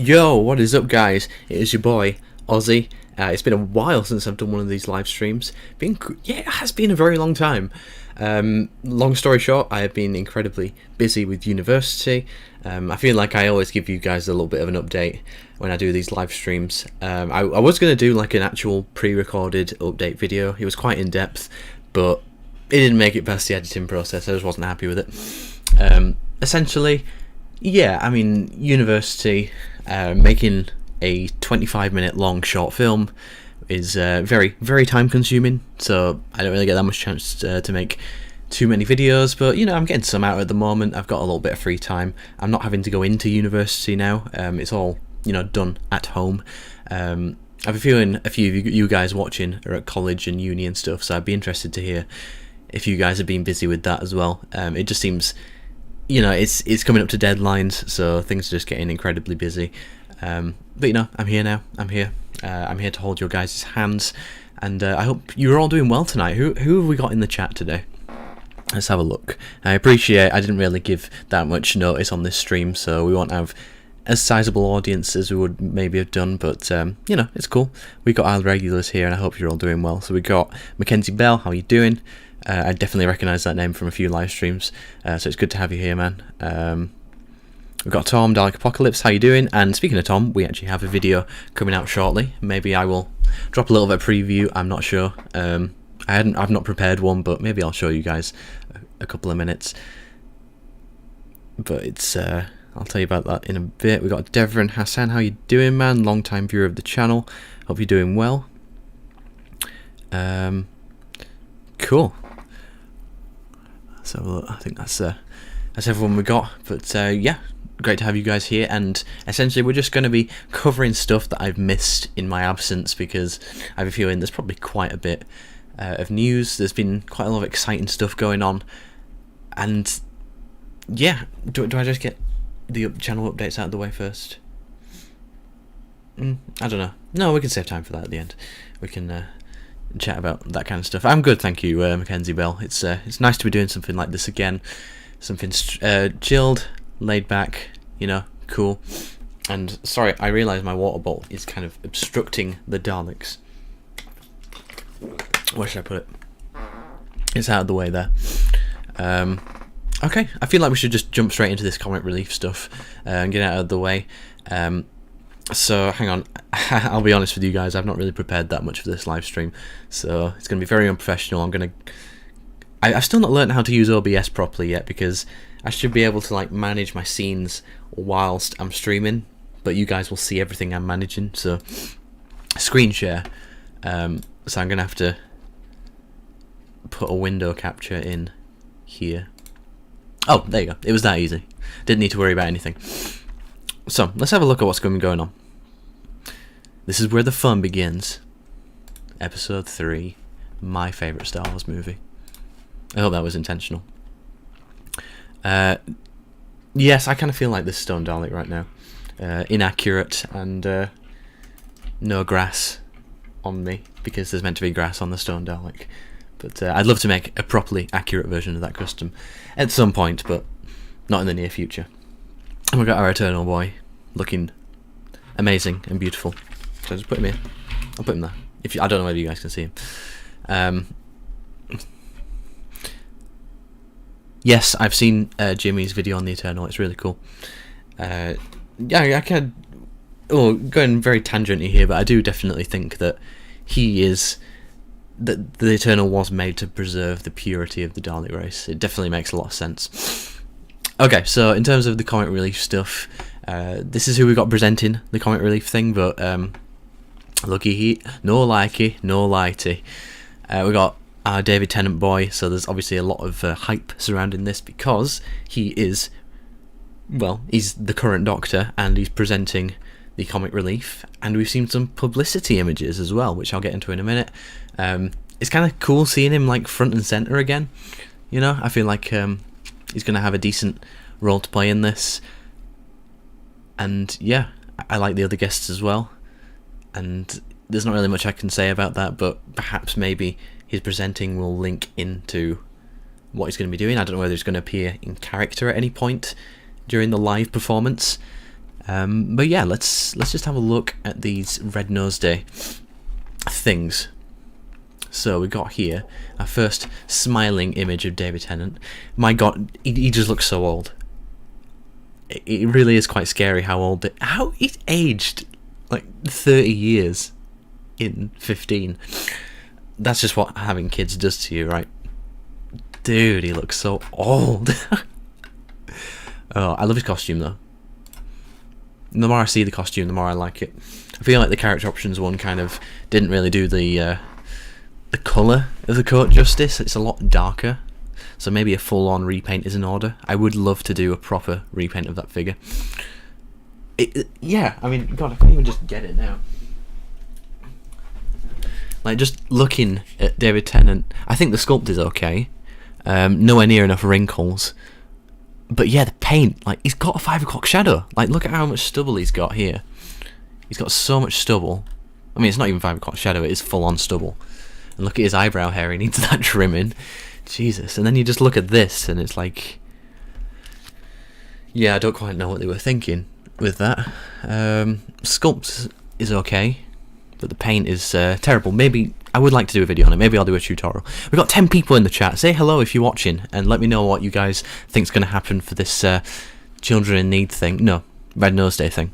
Yo, what is up, guys? It is your boy Ozzy. It's been a while since I've done one of these live streams. It has been a very long time. Long story short, I have been incredibly busy with university. I feel like I always give you guys a little bit of an update when I do these live streams. I was going to do like an actual pre-recorded update video. It was quite in depth, but it didn't make it past the editing process. I just wasn't happy with it. Essentially, yeah, I mean, university, making a 25-minute long short film is very, very time consuming, so I don't really get that much chance to make too many videos, but you know, I'm getting some out at the moment. I've got a little bit of free time. I'm not having to go into university now. It's all, you know, done at home. I've a feeling a few of you guys watching are at college and uni and stuff, so I'd be interested to hear if you guys have been busy with that as well. It just seems, you know, it's coming up to deadlines, so things are just getting incredibly busy. But you know, I'm here now. I'm here to hold your guys' hands, and I hope you're all doing well tonight. Who have we got in the chat today? Let's have a look. I appreciate I didn't really give that much notice on this stream, so we won't have as sizable audience as we would maybe have done, but you know, it's cool. We got our regulars here, and I hope you're all doing well. So we got Mackenzie Bell. How are you doing? I definitely recognise that name from a few live streams, so it's good to have you here, man. We've got Tom, Dalek Apocalypse, how you doing? And speaking of Tom, we actually have a video coming out shortly. Maybe I will drop a little bit of preview, I'm not sure. I've not prepared one, but maybe I'll show you guys a couple of minutes. But it's, I'll tell you about that in a bit. We've got Devon Hassan, how you doing, man? Long time viewer of the channel. Hope you're doing well. Cool. So I think that's everyone we got. But yeah, great to have you guys here. And essentially, we're just going to be covering stuff that I've missed in my absence, because I have a feeling there's probably quite a bit of news. There's been quite a lot of exciting stuff going on. And yeah, do I just get the channel updates out of the way first? I don't know. No, we can save time for that at the end. We can chat about that kind of stuff. I'm good, thank you, Mackenzie Bell. It's nice to be doing something like this again. Something chilled, laid back, you know, cool. And sorry, I realise my water bottle is kind of obstructing the Daleks. Where should I put it? It's out of the way there. Okay, I feel like we should just jump straight into this comic relief stuff and get it out of the way. So hang on, I'll be honest with you guys, I've not really prepared that much for this live stream, so it's going to be very unprofessional. I've still not learned how to use OBS properly yet, because I should be able to like manage my scenes whilst I'm streaming, but you guys will see everything I'm managing, so screen share. So I'm going to have to put a window capture in here. Oh, there you go, it was that easy. Didn't need to worry about anything. So, let's have a look at what's going on. This is where the fun begins. Episode 3, my favourite Star Wars movie. I hope that was intentional. Yes, I kind of feel like this Stone Dalek right now. Inaccurate and no grass on me, because there's meant to be grass on the Stone Dalek. But I'd love to make a properly accurate version of that custom at some point, but not in the near future. And we've got our Eternal Boy, looking amazing and beautiful. So just put him here. I'll put him there. I don't know whether you guys can see him. Yes, I've seen Jimmy's video on the Eternal. It's really cool. Yeah, I can. Oh, going very tangenty here, but I do definitely think that that the Eternal was made to preserve the purity of the Dalek race. It definitely makes a lot of sense. Okay, so in terms of the comic relief stuff, this is who we got presenting the comic relief thing, but lucky he, no likey, no lighty. We got our David Tennant boy, so there's obviously a lot of hype surrounding this, because he is, well, he's the current Doctor, and he's presenting the comic relief, and we've seen some publicity images as well, which I'll get into in a minute. It's kind of cool seeing him like front and centre again, you know. I feel like he's going to have a decent role to play in this. And yeah, I like the other guests as well. And there's not really much I can say about that, but perhaps maybe his presenting will link into what he's going to be doing. I don't know whether he's going to appear in character at any point during the live performance. But yeah, let's just have a look at these Red Nose Day things. So we got here our first smiling image of David Tennant. My God, he just looks so old. It really is quite scary how he's aged like 30 years in 15. That's just what having kids does to you, right? Dude, he looks so old. Oh, I love his costume though. The more I see the costume, the more I like it. I feel like the character options one kind of didn't really do the colour of the coat justice. It's a lot darker, so maybe a full-on repaint is in order. I would love to do a proper repaint of that figure. Yeah, I mean, God, I can't even just get it now. Like, just looking at David Tennant, I think the sculpt is okay. Nowhere near enough wrinkles. But yeah, the paint, like, he's got a 5 o'clock shadow. Like, look at how much stubble he's got here. He's got so much stubble. I mean, it's not even 5 o'clock shadow, it is full-on stubble. And look at his eyebrow hair, he needs that trimming. Jesus. And then you just look at this, and it's like... Yeah, I don't quite know what they were thinking with that. Sculpt is okay, but the paint is terrible. Maybe... I would like to do a video on it. Maybe I'll do a tutorial. We've got 10 people in the chat. Say hello if you're watching, and let me know what you guys think's going to happen for this Children in Need thing. No, Red Nose Day thing.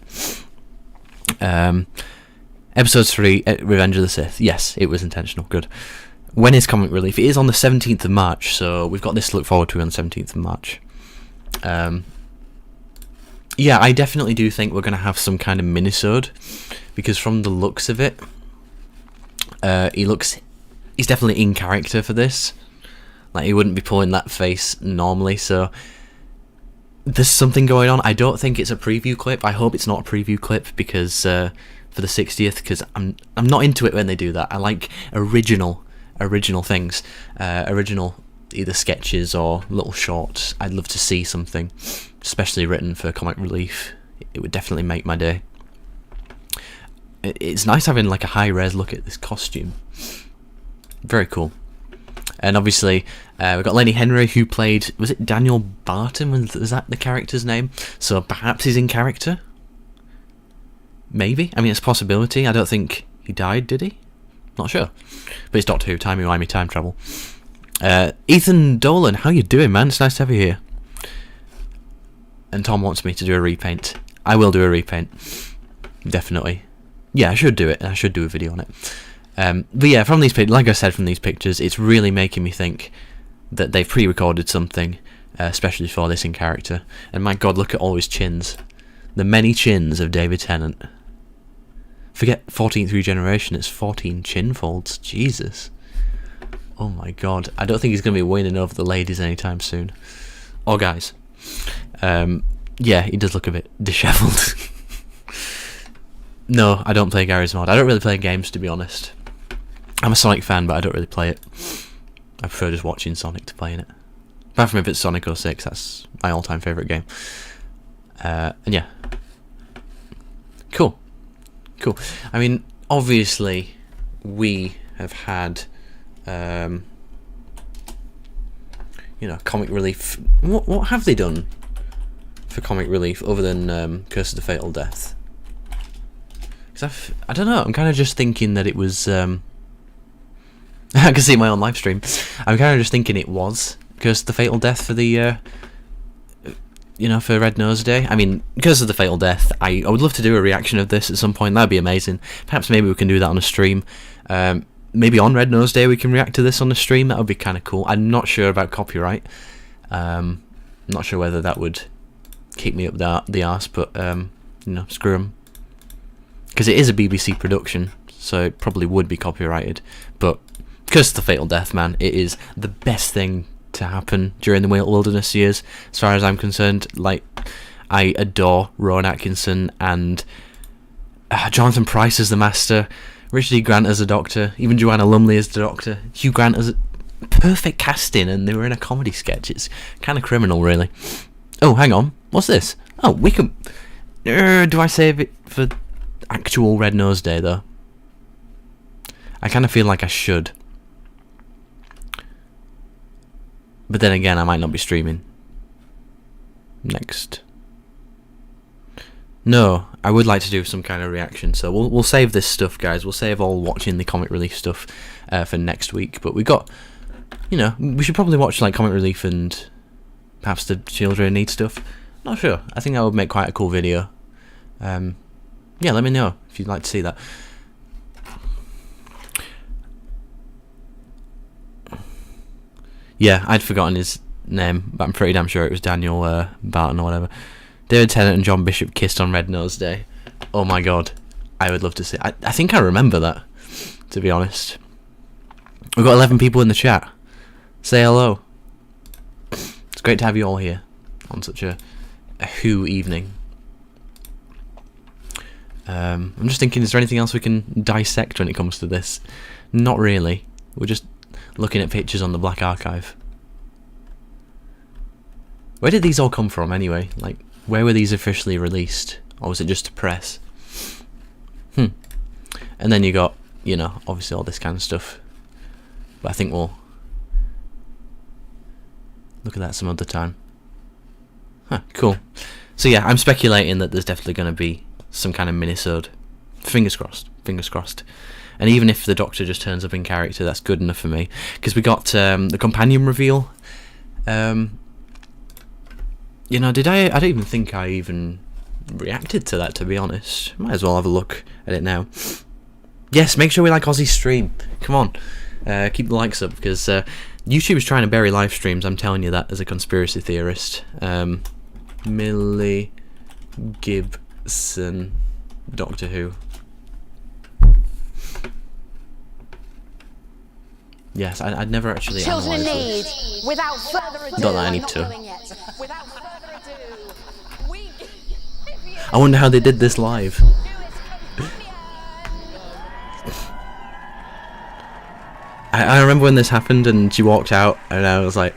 Episode 3, Revenge of the Sith. Yes, it was intentional. Good. When is comic relief? It is on the 17th of March, so we've got this to look forward to on the 17th of March. Yeah, I definitely do think we're going to have some kind of minisode, because from the looks of it, he's definitely in character for this. Like, he wouldn't be pulling that face normally, so there's something going on. I don't think it's a preview clip. I hope it's not a preview clip, because for the 60th, because I'm not into it when they do that. I like original things, original either sketches or little shorts. I'd love to see something, especially written for comic relief. It would definitely make my day. It's nice having like a high-res look at this costume. Very cool. And obviously, we've got Lenny Henry, who played... Was it Daniel Barton? Was that the character's name? So perhaps he's in character? Maybe? I mean, it's a possibility. I don't think he died, did he? Not sure. But it's Doctor Who, timey-wimey, time travel. Ethan Dolan, how you doing, man? It's nice to have you here. And Tom wants me to do a repaint. I will do a repaint. Definitely. Yeah, I should do it. I should do a video on it. But yeah, from these pictures, like I said, from these pictures, it's really making me think that they've pre-recorded something, especially for this in character. And my God, look at all his chins. The many chins of David Tennant. Forget 14th regeneration, it's 14 chin folds. Jesus. Oh my God. I don't think he's going to be winning over the ladies anytime soon. Or guys. Yeah, he does look a bit dishevelled. No, I don't play Garry's Mod. I don't really play games, to be honest. I'm a Sonic fan, but I don't really play it. I prefer just watching Sonic to playing it. Apart from if it's Sonic 06, that's my all-time favourite game. And yeah. Cool. Cool. I mean, obviously, we have had, you know, comic relief. What have they done for comic relief other than Curse of the Fatal Death? Because I don't know, I'm kind of just thinking that it was, I can see my own live stream, I'm kind of just thinking it was Curse of the Fatal Death for the, you know, for Red Nose Day. I mean, Curse of the Fatal Death, I would love to do a reaction of this at some point, that'd be amazing. Perhaps maybe we can do that on a stream. Maybe on Red Nose Day we can react to this on the stream, that would be kind of cool. I'm not sure about copyright, I'm not sure whether that would kick me up the arse, but, you know, screw 'em. Because it is a BBC production, so it probably would be copyrighted. But Curse of the Fatal Death, man, it is the best thing to happen during the Wilderness years, as far as I'm concerned. Like, I adore Rowan Atkinson and Jonathan Pryce as the Master, Richard E. Grant as the Doctor, even Joanna Lumley as the Doctor, Hugh Grant as a perfect casting, and they were in a comedy sketch. It's kind of criminal, really. Oh, hang on, what's this? Oh, we can... do I save it for actual Red Nose Day, though? I kind of feel like I should. But then again, I might not be streaming next No, I would like to do some kind of reaction, so we'll save this stuff, guys. We'll save all watching the comic relief stuff for next week. But we got, you know, we should probably watch like comic relief and perhaps the children in need stuff. Not sure. I think that would make quite a cool video. Yeah, let me know if you'd like to see that. Yeah, I'd forgotten his name, but I'm pretty damn sure it was Daniel Barton or whatever. David Tennant and John Bishop kissed on Red Nose Day. Oh my god, I would love to see. I think I remember that, to be honest. We've got 11 people in the chat. Say hello. It's great to have you all here on such a Who evening. I'm just thinking, is there anything else we can dissect when it comes to this? Not really. We're just looking at pictures on the Black Archive. Where did these all come from anyway? Like, where were these officially released? Or was it just to press? And then you got, you know, obviously all this kind of stuff. But I think we'll look at that some other time. Huh, cool. So yeah, I'm speculating that there's definitely going to be some kind of minisode. Fingers crossed. Fingers crossed. And even if the Doctor just turns up in character, that's good enough for me. Because we got the companion reveal. You know, I don't even think I even reacted to that, to be honest. Might as well have a look at it now. Yes, make sure we like Ozzy's stream. Come on. Keep the likes up, because YouTube is trying to bury live streams, I'm telling you that as a conspiracy theorist. Millie Gibson, Doctor Who. Yes, I'd never actually Children analysed need, without further ado. Not that I need to. Without further ado, we I wonder how they did this live. I remember when this happened and she walked out and I was like,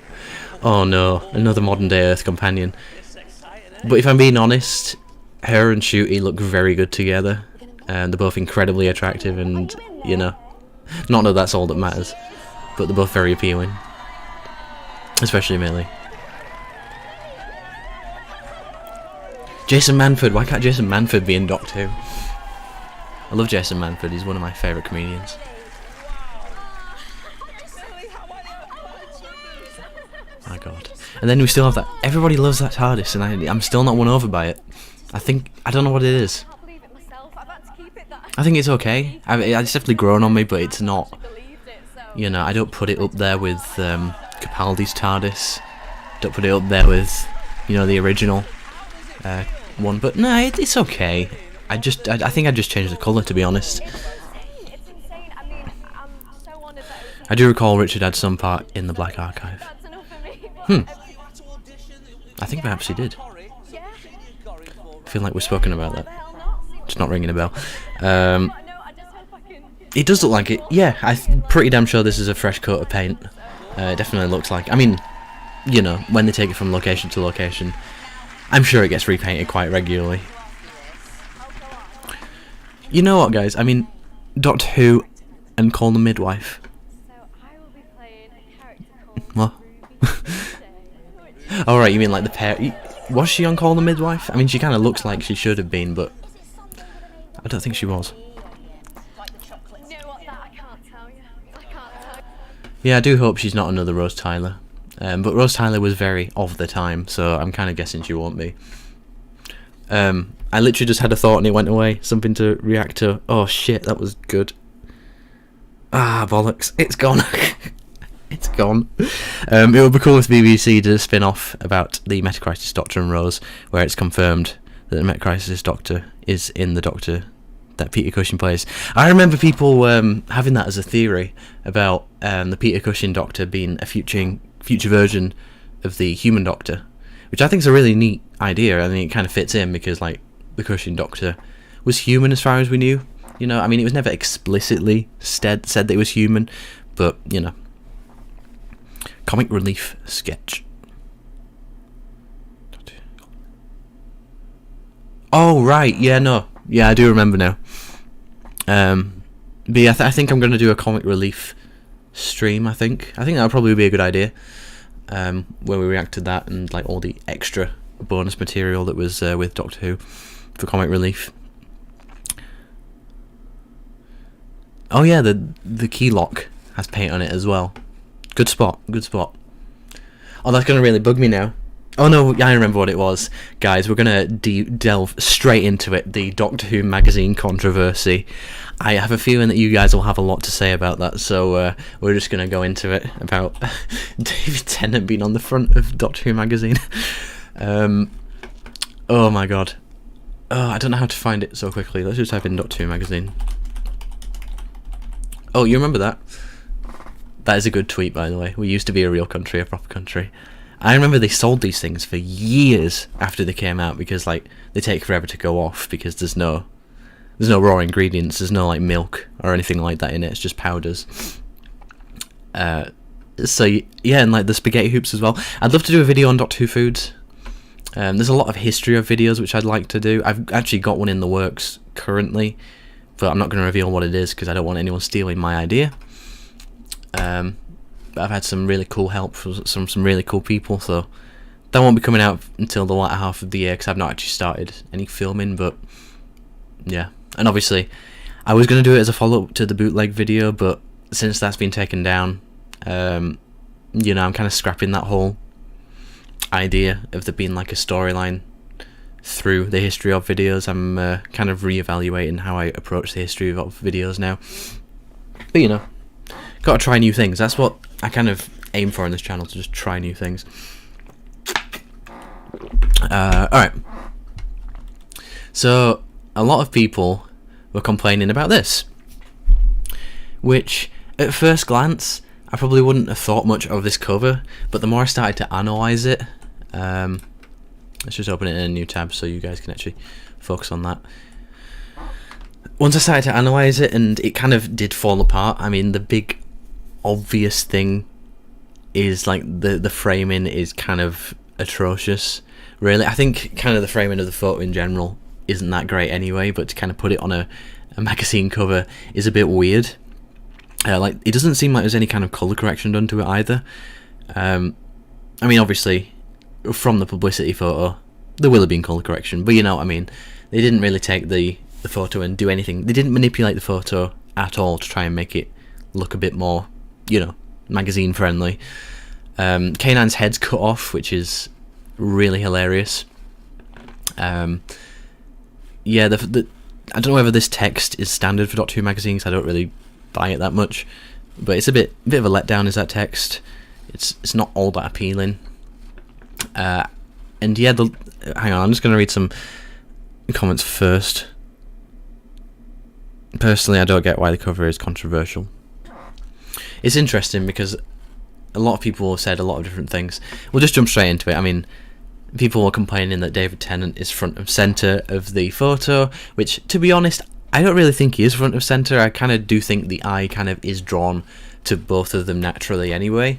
oh no, another modern day Earth companion. But if I'm being honest, her and Shooty look very good together, and they're both incredibly attractive, and, you know, not that that's all that matters, but they're both very appealing. Especially Millie. Jason Manford, why can't Jason Manford be in Doctor Who? I love Jason Manford, he's one of my favourite comedians. My god. And then we still have that. Everybody loves that TARDIS, and I'm still not won over by it. I don't know what it is. I think it's okay. It's definitely grown on me, but it's not. You know, I don't put it up there with Capaldi's TARDIS. Don't put it up there with, you know, the original one. But no, it's okay. I think I just changed the colour, to be honest. I do recall Richard had some part in the Black Archive. I think perhaps he did. I feel like we've spoken about that. It's not ringing a bell. It does look like it. Yeah, I'm pretty damn sure this is a fresh coat of paint. It definitely looks like. I mean, you know, when they take it from location to location, I'm sure it gets repainted quite regularly. You know what, guys? I mean, Doctor Who and Call the Midwife. What? Alright, you mean like the pair... Was she on Call the Midwife? I mean, she kind of looks like she should have been, but I don't think she was. Yeah, I do hope she's not another Rose Tyler. But Rose Tyler was very of the time, so I'm kind of guessing she won't be. I literally just had a thought and it went away. Something to react to. Oh shit, that was good. Ah, bollocks. It's gone. It's gone. It would be cool if BBC did a spin-off about the Metacrisis Doctor and Rose, where it's confirmed that the Metacrisis Doctor is in the Doctor that Peter Cushing plays. I remember people having that as a theory about the Peter Cushing Doctor being a future version of the human Doctor, which I think is a really neat idea. I think it kind of fits in because, like, the Cushing Doctor was human as far as we knew. You know, I mean, it was never explicitly said that it was human, but, you know. Comic relief sketch. Oh right, yeah, no, yeah, I do remember now. But yeah, I think I'm going to do a comic relief stream. I think that'll probably be a good idea. Where we react to that and like all the extra bonus material that was with Doctor Who. for comic relief. Oh yeah, the key lock has paint on it as well. Good spot, good spot. Oh, that's going to really bug me now. Oh no, I remember what it was. Guys, we're going to delve straight into it, the Doctor Who magazine controversy. I have a feeling that you guys will have a lot to say about that, so we're just going to go into it, about David Tennant being on the front of Doctor Who magazine. Oh my god. Oh, I don't know how to find it so quickly. Let's just type in Doctor Who magazine. Oh, you remember that? That is a good tweet, by the way. We used to be a real country, a proper country. I remember they sold these things for years after they came out, because like they take forever to go off, because there's no raw ingredients, there's no like milk or anything like that in it, it's just powders. So yeah, and like the spaghetti hoops as well. I'd love to do a video on Doctor Who foods. There's a lot of history of videos which I'd like to do. I've actually got one in the works currently, but I'm not going to reveal what it is because I don't want anyone stealing my idea. But I've had some really cool help from some really cool people, so that won't be coming out until the latter half of the year because I've not actually started any filming. But yeah, and obviously I was going to do it as a follow-up to the bootleg video, but since that's been taken down, you know, I'm kind of scrapping that whole idea of there being like a storyline through the history of videos. I'm kind of re-evaluating how I approach the history of videos now. But you know, gotta try new things. That's what I kind of aim for on this channel, to just try new things. Alright. So, a lot of people were complaining about this, which, at first glance, I probably wouldn't have thought much of this cover, but the more I started to analyse it, let's just open it in a new tab so you guys can actually focus on that. Once I started to analyse it, and it kind of did fall apart. I mean, the big obvious thing is like the framing is kind of atrocious, really. I think kind of the framing of the photo in general isn't that great anyway, but to kind of put it on a magazine cover is a bit weird. Like, it doesn't seem like there's any kind of colour correction done to it either. I mean, obviously, from the publicity photo, there will have been colour correction, but you know what I mean. They didn't really take the photo and do anything. They didn't manipulate the photo at all to try and make it look a bit more, you know, magazine friendly. K9's head's cut off, which is really hilarious. Yeah, I don't know whether this text is standard for Doctor Who magazines. I don't really buy it that much, but it's a bit of a letdown, is that text. It's not all that appealing. And yeah, hang on, I'm just going to read some comments first. Personally, I don't get why the cover is controversial. It's interesting because a lot of people have said a lot of different things. We'll just jump straight into it. I mean, people were complaining that David Tennant is front of centre of the photo, which, to be honest, I don't really think he is front of centre. I kind of do think the eye kind of is drawn to both of them naturally anyway.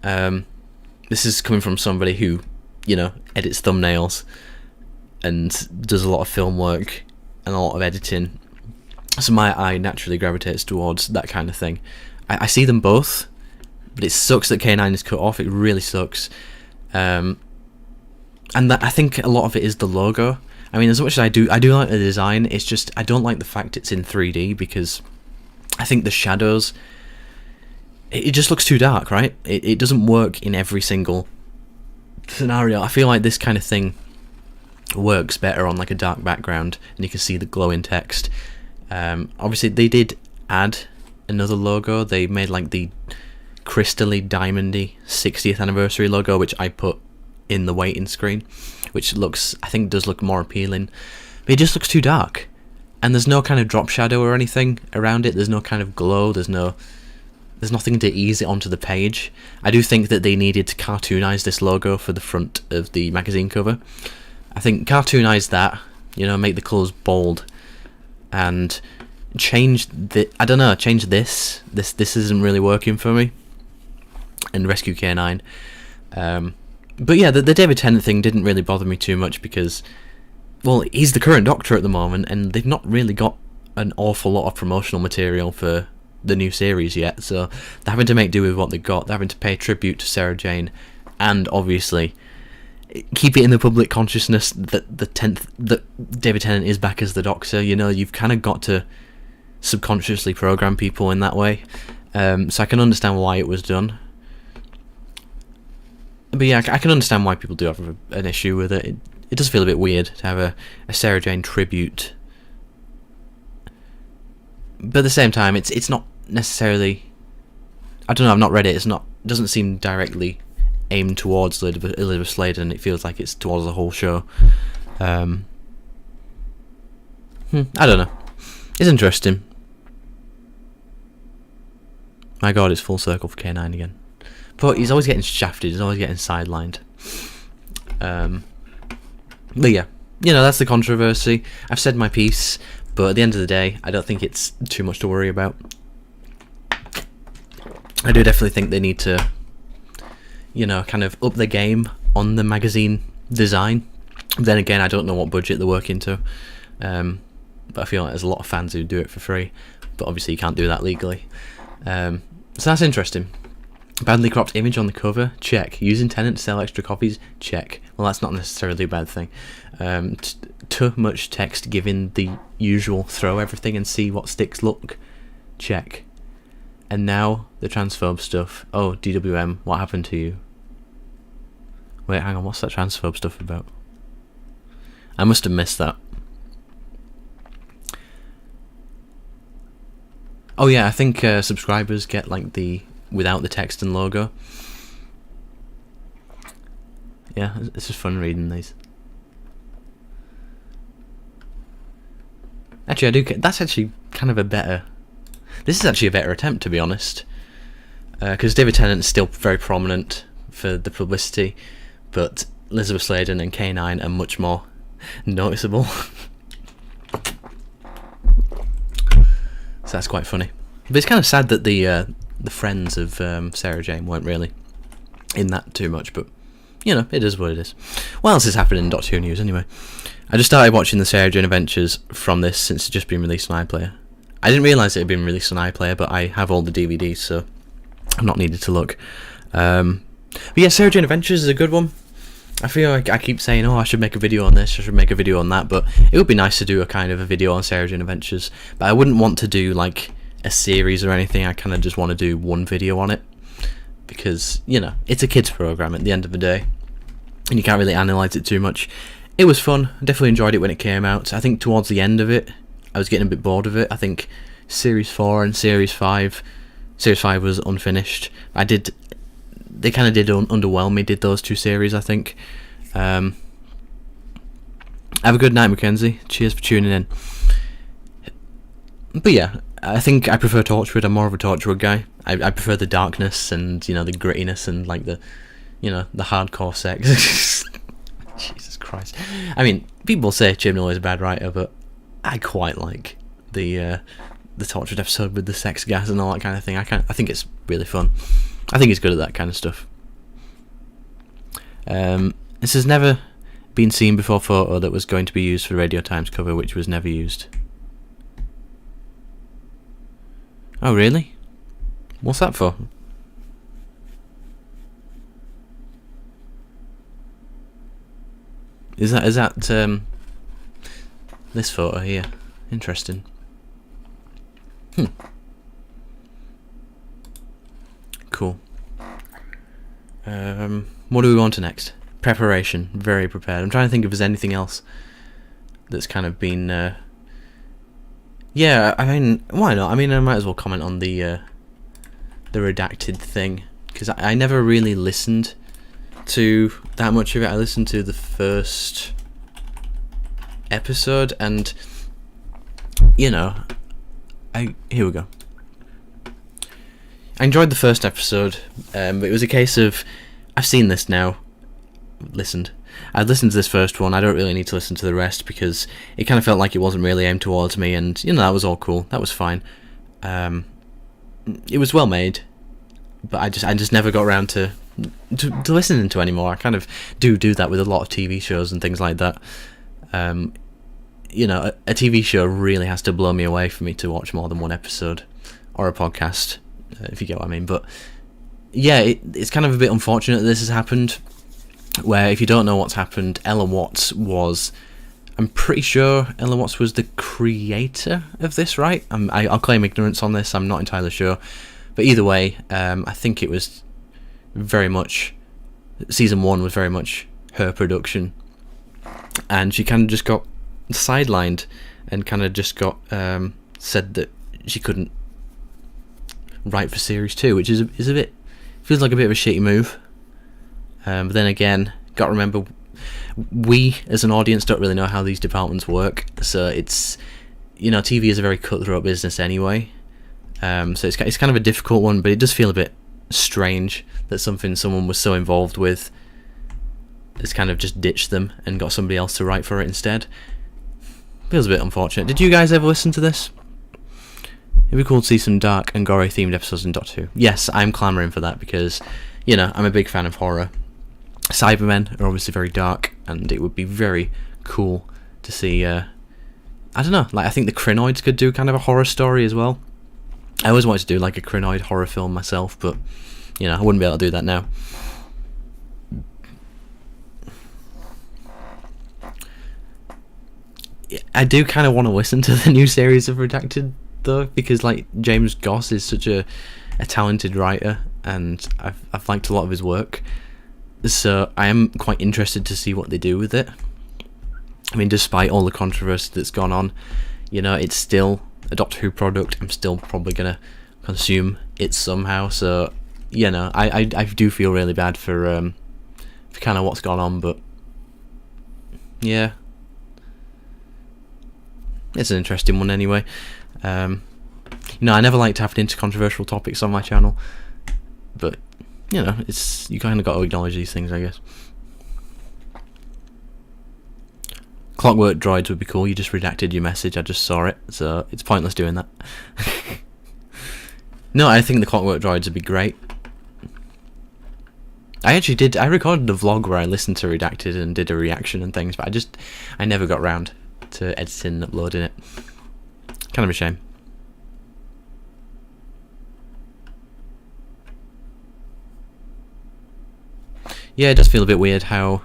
This is coming from somebody who, you know, edits thumbnails and does a lot of film work and a lot of editing. So my eye naturally gravitates towards that kind of thing. I see them both, but it sucks that K9 is cut off. It really sucks. And that, I think a lot of it is the logo. I mean, as much as I do like the design, it's just I don't like the fact it's in 3D, because I think the shadows, it just looks too dark, right? It doesn't work in every single scenario. I feel like this kind of thing works better on like a dark background and you can see the glowing text. Obviously they did add another logo. They made like the crystally diamondy 60th anniversary logo, which I put in the waiting screen, which looks, I think does look more appealing, but it just looks too dark, and there's no kind of drop shadow or anything around it. There's no kind of glow, there's nothing to ease it onto the page. I do think that they needed to cartoonize this logo for the front of the magazine cover. I think cartoonize that, you know, make the colours bold, and change this. This isn't really working for me, and rescue K9. But yeah, the David Tennant thing didn't really bother me too much because, well, he's the current Doctor at the moment, and they've not really got an awful lot of promotional material for the new series yet, so they're having to make do with what they've got. They're having to pay tribute to Sarah Jane, and obviously keep it in the public consciousness that that David Tennant is back as the Doctor. You know, you've kind of got to subconsciously program people in that way. So I can understand why it was done. But yeah, I can understand why people do have an issue with it. It does feel a bit weird to have a Sarah Jane tribute. But at the same time, it's not necessarily... I don't know, I've not read it. It doesn't seem directly aimed towards Elizabeth Sladen. It feels like it's towards the whole show. I don't know. It's interesting. My god, it's full circle for K9 again. But he's always getting shafted, he's always getting sidelined. But yeah, you know, that's the controversy. I've said my piece, but at the end of the day, I don't think it's too much to worry about. I do definitely think they need to, you know, kind of up the game on the magazine design. Then again, I don't know what budget they're working to. But I feel like there's a lot of fans who do it for free. But obviously you can't do that legally. So that's interesting. Badly cropped image on the cover? Check. Using Tennant to sell extra copies? Check. Well, that's not necessarily a bad thing. Too much text given the usual throw everything and see what sticks look? Check. And now, the transphobe stuff. Oh, DWM, what happened to you? Wait, hang on, what's that transphobe stuff about? I must have missed that. Oh yeah, I think subscribers get like the without the text and logo. Yeah, it's just fun reading these. Actually, I do. That's actually kind of a better. This is actually a better attempt, to be honest, because David Tennant is still very prominent for the publicity, but Elizabeth Sladen and K9 are much more noticeable. So that's quite funny. But it's kind of sad that the friends of Sarah Jane weren't really in that too much, but you know, it is what it is. What else is happening in Doctor Who news anyway? I just started watching the Sarah Jane Adventures from this since it's just been released on iPlayer. I didn't realise it had been released on iPlayer, but I have all the DVDs, so I've not needed to look. But yeah, Sarah Jane Adventures is a good one. I feel like I keep saying, oh, I should make a video on this, I should make a video on that, but it would be nice to do a kind of a video on Sarah Jane Adventures. But I wouldn't want to do like a series or anything. I kind of just want to do one video on it, because, you know, it's a kids program at the end of the day, and you can't really analyse it too much. It was fun. I definitely enjoyed it when it came out. I think towards the end of it, I was getting a bit bored of it. I think Series 4 and Series 5... Series 5 was unfinished. They kind of did underwhelm me, did those two series, I think. Have a good night, Mackenzie. Cheers for tuning in. But yeah, I think I prefer Torchwood. I'm more of a Torchwood guy. I prefer the darkness and, you know, the grittiness and, like, the, you know, the hardcore sex. Jesus Christ. I mean, people say Chibnall is a bad writer, but I quite like the Torchwood episode with the sex gas and all that kind of thing. I think it's really fun. I think he's good at that kind of stuff. This has never been seen before photo that was going to be used for Radio Times cover, which was never used. Oh, really? What's that for? Is that this photo here? Interesting. Cool. What do we want to next? Preparation. Very prepared. I'm trying to think if there's anything else that's kind of been... yeah, I mean, why not? I mean, I might as well comment on the redacted thing, because I never really listened to that much of it. I listened to the first episode, and, you know, here we go. I enjoyed the first episode, but it was a case of, I've seen this now, I'd listened to this first one, I don't really need to listen to the rest, because it kind of felt like it wasn't really aimed towards me, and, you know, that was all cool, that was fine. It was well made, but I just never got around to listening to anymore. I kind of do that with a lot of TV shows and things like that. You know, a TV show really has to blow me away for me to watch more than one episode, or a podcast, if you get what I mean. But yeah, it's kind of a bit unfortunate that this has happened. where, if you don't know what's happened, Ella Watts was... I'm pretty sure Ella Watts was the creator of this, right? I'll claim ignorance on this, I'm not entirely sure. But either way, I think it was very much... Season 1 was very much her production. And she kind of just got sidelined and kind of just got said that she couldn't write for Series 2, which is a bit... Feels like a bit of a shitty move. But then again, got to remember, we as an audience don't really know how these departments work, so it's, you know, TV is a very cutthroat business anyway, so it's kind of a difficult one, but it does feel a bit strange that someone was so involved with has kind of just ditched them and got somebody else to write for it instead. Feels a bit unfortunate. Did you guys ever listen to this? It'd be cool to see some dark and gory themed episodes in Doctor Who. Yes, I'm clamouring for that because, you know, I'm a big fan of horror. Cybermen are obviously very dark, and it would be very cool to see, I don't know, like, I think the Krynoids could do kind of a horror story as well. I always wanted to do like a Krynoid horror film myself, but, you know, I wouldn't be able to do that now. I do kind of want to listen to the new series of Redacted, though, because, like, James Goss is such a talented writer, and I've liked a lot of his work. So I am quite interested to see what they do with it. I mean, despite all the controversy that's gone on, you know, it's still a Doctor Who product. I'm still probably going to consume it somehow. So, you know, I do feel really bad for kind of what's gone on, but yeah. It's an interesting one anyway. You know, I never like to have into controversial topics on my channel, but you know, you kind of got to acknowledge these things, I guess. Clockwork droids would be cool. You just redacted your message. I just saw it, so it's pointless doing that. No, I think the Clockwork droids would be great. I recorded a vlog where I listened to Redacted and did a reaction and things, but I never got round to editing and uploading it. Kind of a shame. Yeah, it does feel a bit weird how...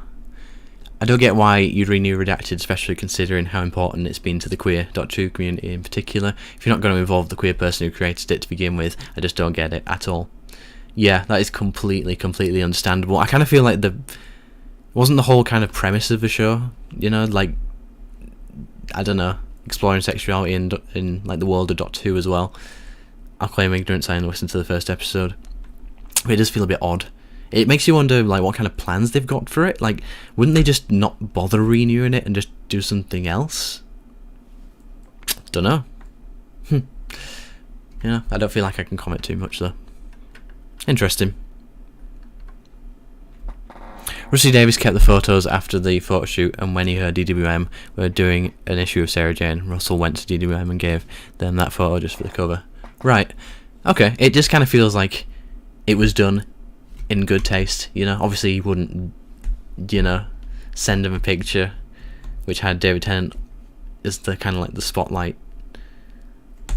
I don't get why you'd renew Redacted, especially considering how important it's been to the queer Doctor Who community in particular. If you're not going to involve the queer person who created it to begin with, I just don't get it at all. Yeah, that is completely understandable. I kind of feel like wasn't the whole kind of premise of the show, you know, like, I don't know, exploring sexuality in like the world of Doctor Who as well. I'll claim ignorance, I only listened to the first episode. But it does feel a bit odd. It makes you wonder, like, what kind of plans they've got for it. Like, wouldn't they just not bother renewing it and just do something else? Don't know. Yeah, I don't feel like I can comment too much, though. Interesting. Rusty Davies kept the photos after the photo shoot, and when he heard DWM were doing an issue of Sarah Jane, Russell went to DWM and gave them that photo just for the cover. Right. Okay, it just kind of feels like it was done in good taste, you know. Obviously you wouldn't, you know, send him a picture which had David Tennant as the kind of like the spotlight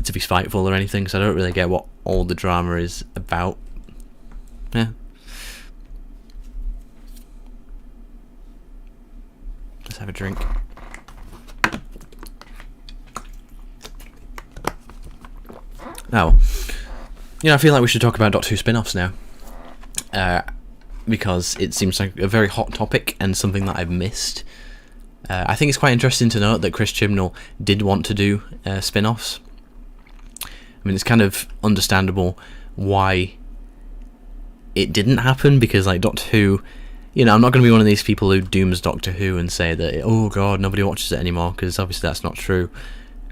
to be spiteful or anything, so I don't really get what all the drama is about. Yeah. Let's have a drink. Now, you know, I feel like we should talk about Doctor Who spin-offs now. Because it seems like a very hot topic and something that I've missed. I think it's quite interesting to note that Chris Chibnall did want to do spin-offs. I mean, it's kind of understandable why it didn't happen, because like Doctor Who, you know, I'm not going to be one of these people who dooms Doctor Who and say that, oh god, nobody watches it anymore, because obviously that's not true.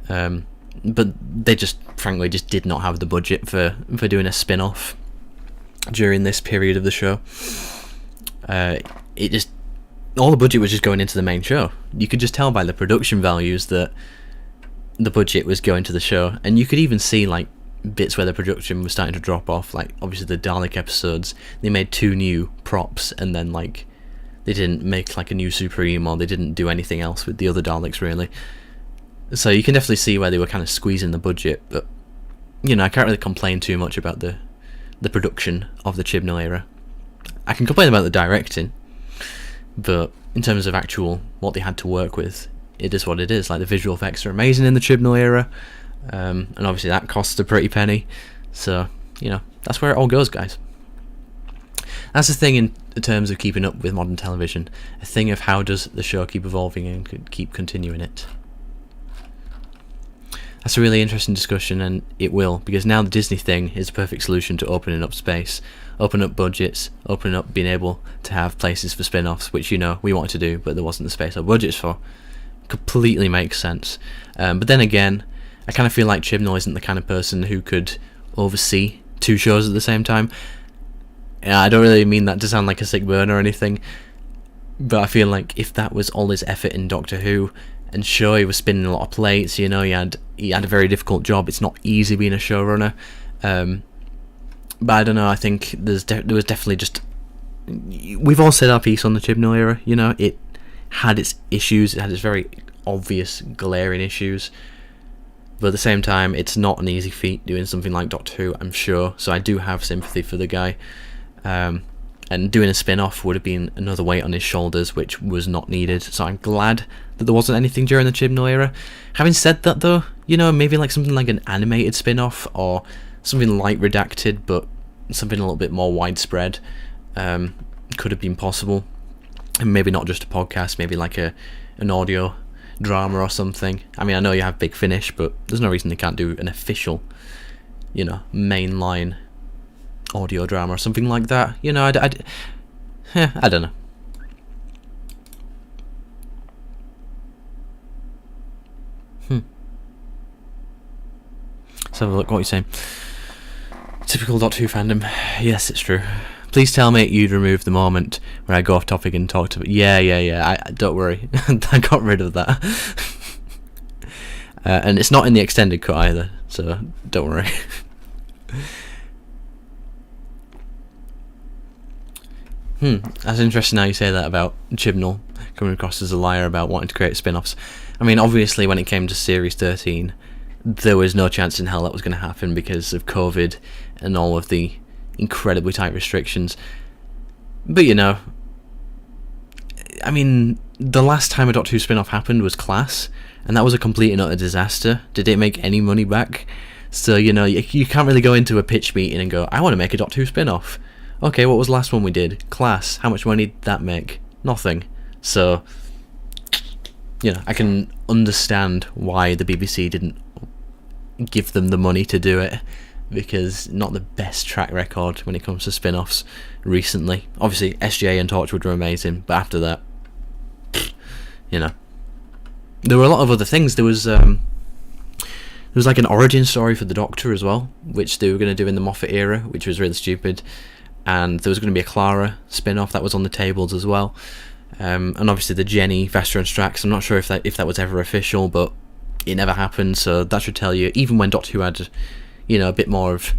But they just, frankly, just did not have the budget for doing a spin-off during this period of the show. All the budget was just going into the main show. You could just tell by the production values that the budget was going to the show, and you could even see like bits where the production was starting to drop off. Like obviously the Dalek episodes, they made 2 new props, and then like they didn't make like a new Supreme, or they didn't do anything else with the other Daleks really. So you can definitely see where they were kind of squeezing the budget, but you know, I can't really complain too much about the production of the Chibnall era. I can complain about the directing, But in terms of actual what they had to work with, it is what it is. Like, the visual effects are amazing in the Chibnall era, and obviously that costs a pretty penny. So, you know, that's where it all goes, guys. That's the thing in terms of keeping up with modern television. A thing of how does the show keep evolving and keep continuing it. That's a really interesting discussion, and it will, because now the Disney thing is a perfect solution to opening up space, opening up budgets, opening up being able to have places for spin-offs, which, you know, we wanted to do, but there wasn't the space or budgets for. Completely makes sense. But then again, I kind of feel like Chibnall isn't the kind of person who could oversee 2 shows at the same time. I don't really mean that to sound like a sick burn or anything, but I feel like if that was all his effort in Doctor Who, and sure, he was spinning a lot of plates, you know, he had a very difficult job. It's not easy being a showrunner, but I don't know, I think there was definitely just, we've all said our piece on the Chibnall era, you know, it had its issues, it had its very obvious glaring issues, but at the same time, it's not an easy feat doing something like Doctor Who, I'm sure, so I do have sympathy for the guy. And doing a spin-off would have been another weight on his shoulders, which was not needed, so I'm glad that there wasn't anything during the Chibnall era. Having said that though, you know, maybe like something like an animated spin-off, or something like Redacted, but something a little bit more widespread, could have been possible. And maybe not just a podcast, maybe like an audio drama or something. I mean, I know you have Big Finish, but there's no reason they can't do an official, you know, mainline audio drama or something like that. You know, I don't know. Let's have a look. What are you saying? Typical Doctor Who fandom. Yes, it's true. Please tell me you'd remove the moment where I go off topic and talk to. Yeah. Don't worry. I got rid of that. And it's not in the extended cut either, so don't worry. That's interesting how you say that about Chibnall coming across as a liar about wanting to create spin-offs. I mean, obviously when it came to Series 13, there was no chance in hell that was going to happen because of COVID and all of the incredibly tight restrictions. But, you know, I mean, the last time a Doctor Who spin-off happened was Class, and that was a complete and utter disaster. Did it make any money back? So, you know, you can't really go into a pitch meeting and go, I want to make a Doctor Who spin-off. Okay, what was the last one we did? Class. How much money did that make? Nothing. So, you know, I can understand why the BBC didn't give them the money to do it, because not the best track record when it comes to spin-offs recently. Obviously, SJ and Torchwood were amazing, but after that, you know, there were a lot of other things. There was like an origin story for the Doctor as well, which they were going to do in the Moffat era, which was really stupid. And there was going to be a Clara spin-off that was on the tables as well, and obviously the Jenny, Vesta and Strax. I'm not sure if that was ever official, but it never happened. So that should tell you, even when Doctor Who had, you know, a bit more of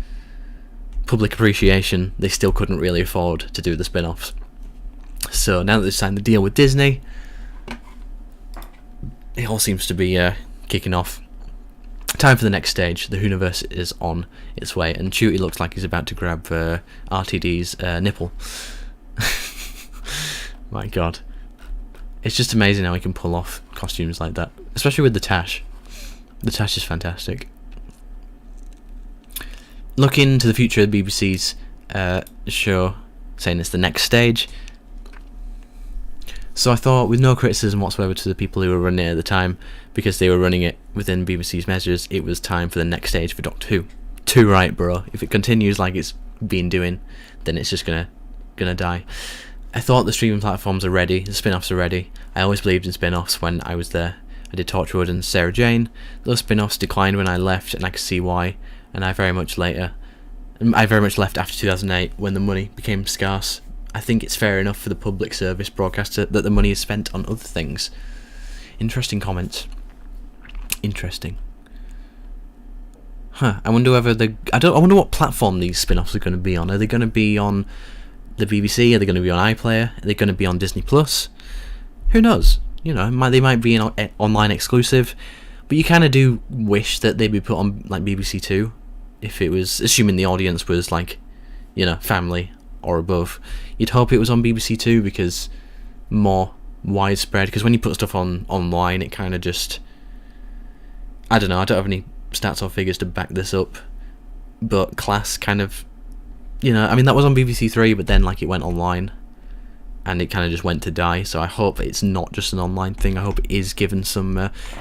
public appreciation, they still couldn't really afford to do the spin-offs. So now that they've signed the deal with Disney, it all seems to be kicking off. Time for the next stage. The Whoniverse is on its way, and Chuty looks like he's about to grab RTD's nipple. My god. It's just amazing how he can pull off costumes like that, especially with the Tash. The Tash is fantastic. Looking to the future of the BBC's show, saying it's the next stage. So I thought, with no criticism whatsoever to the people who were running it at the time, because they were running it within BBC's measures, it was time for the next stage for Doctor Who. Too right, bro. If it continues like it's been doing, then it's just gonna die. I thought the streaming platforms are ready, the spin-offs are ready. I always believed in spin-offs when I was there. I did Torchwood and Sarah Jane. Those spin-offs declined when I left, and I could see why. And I very much left after 2008 when the money became scarce. I think it's fair enough for the public service broadcaster that the money is spent on other things. Interesting comments. Interesting. I wonder whether I wonder what platform these spin-offs are going to be on. Are they going to be on the BBC? Are they going to be on iPlayer? Are they going to be on Disney Plus? Who knows? You know, they might be an online exclusive, but you kind of do wish that they'd be put on like BBC Two, if it was, assuming the audience was like, you know, family or above. You'd hope it was on BBC Two, because more widespread, because when you put stuff online, it kind of just, I don't know, I don't have any stats or figures to back this up, but Class kind of, you know, I mean, that was on BBC Three, but then like it went online and it kind of just went to die, so I hope it's not just an online thing. I hope it is given some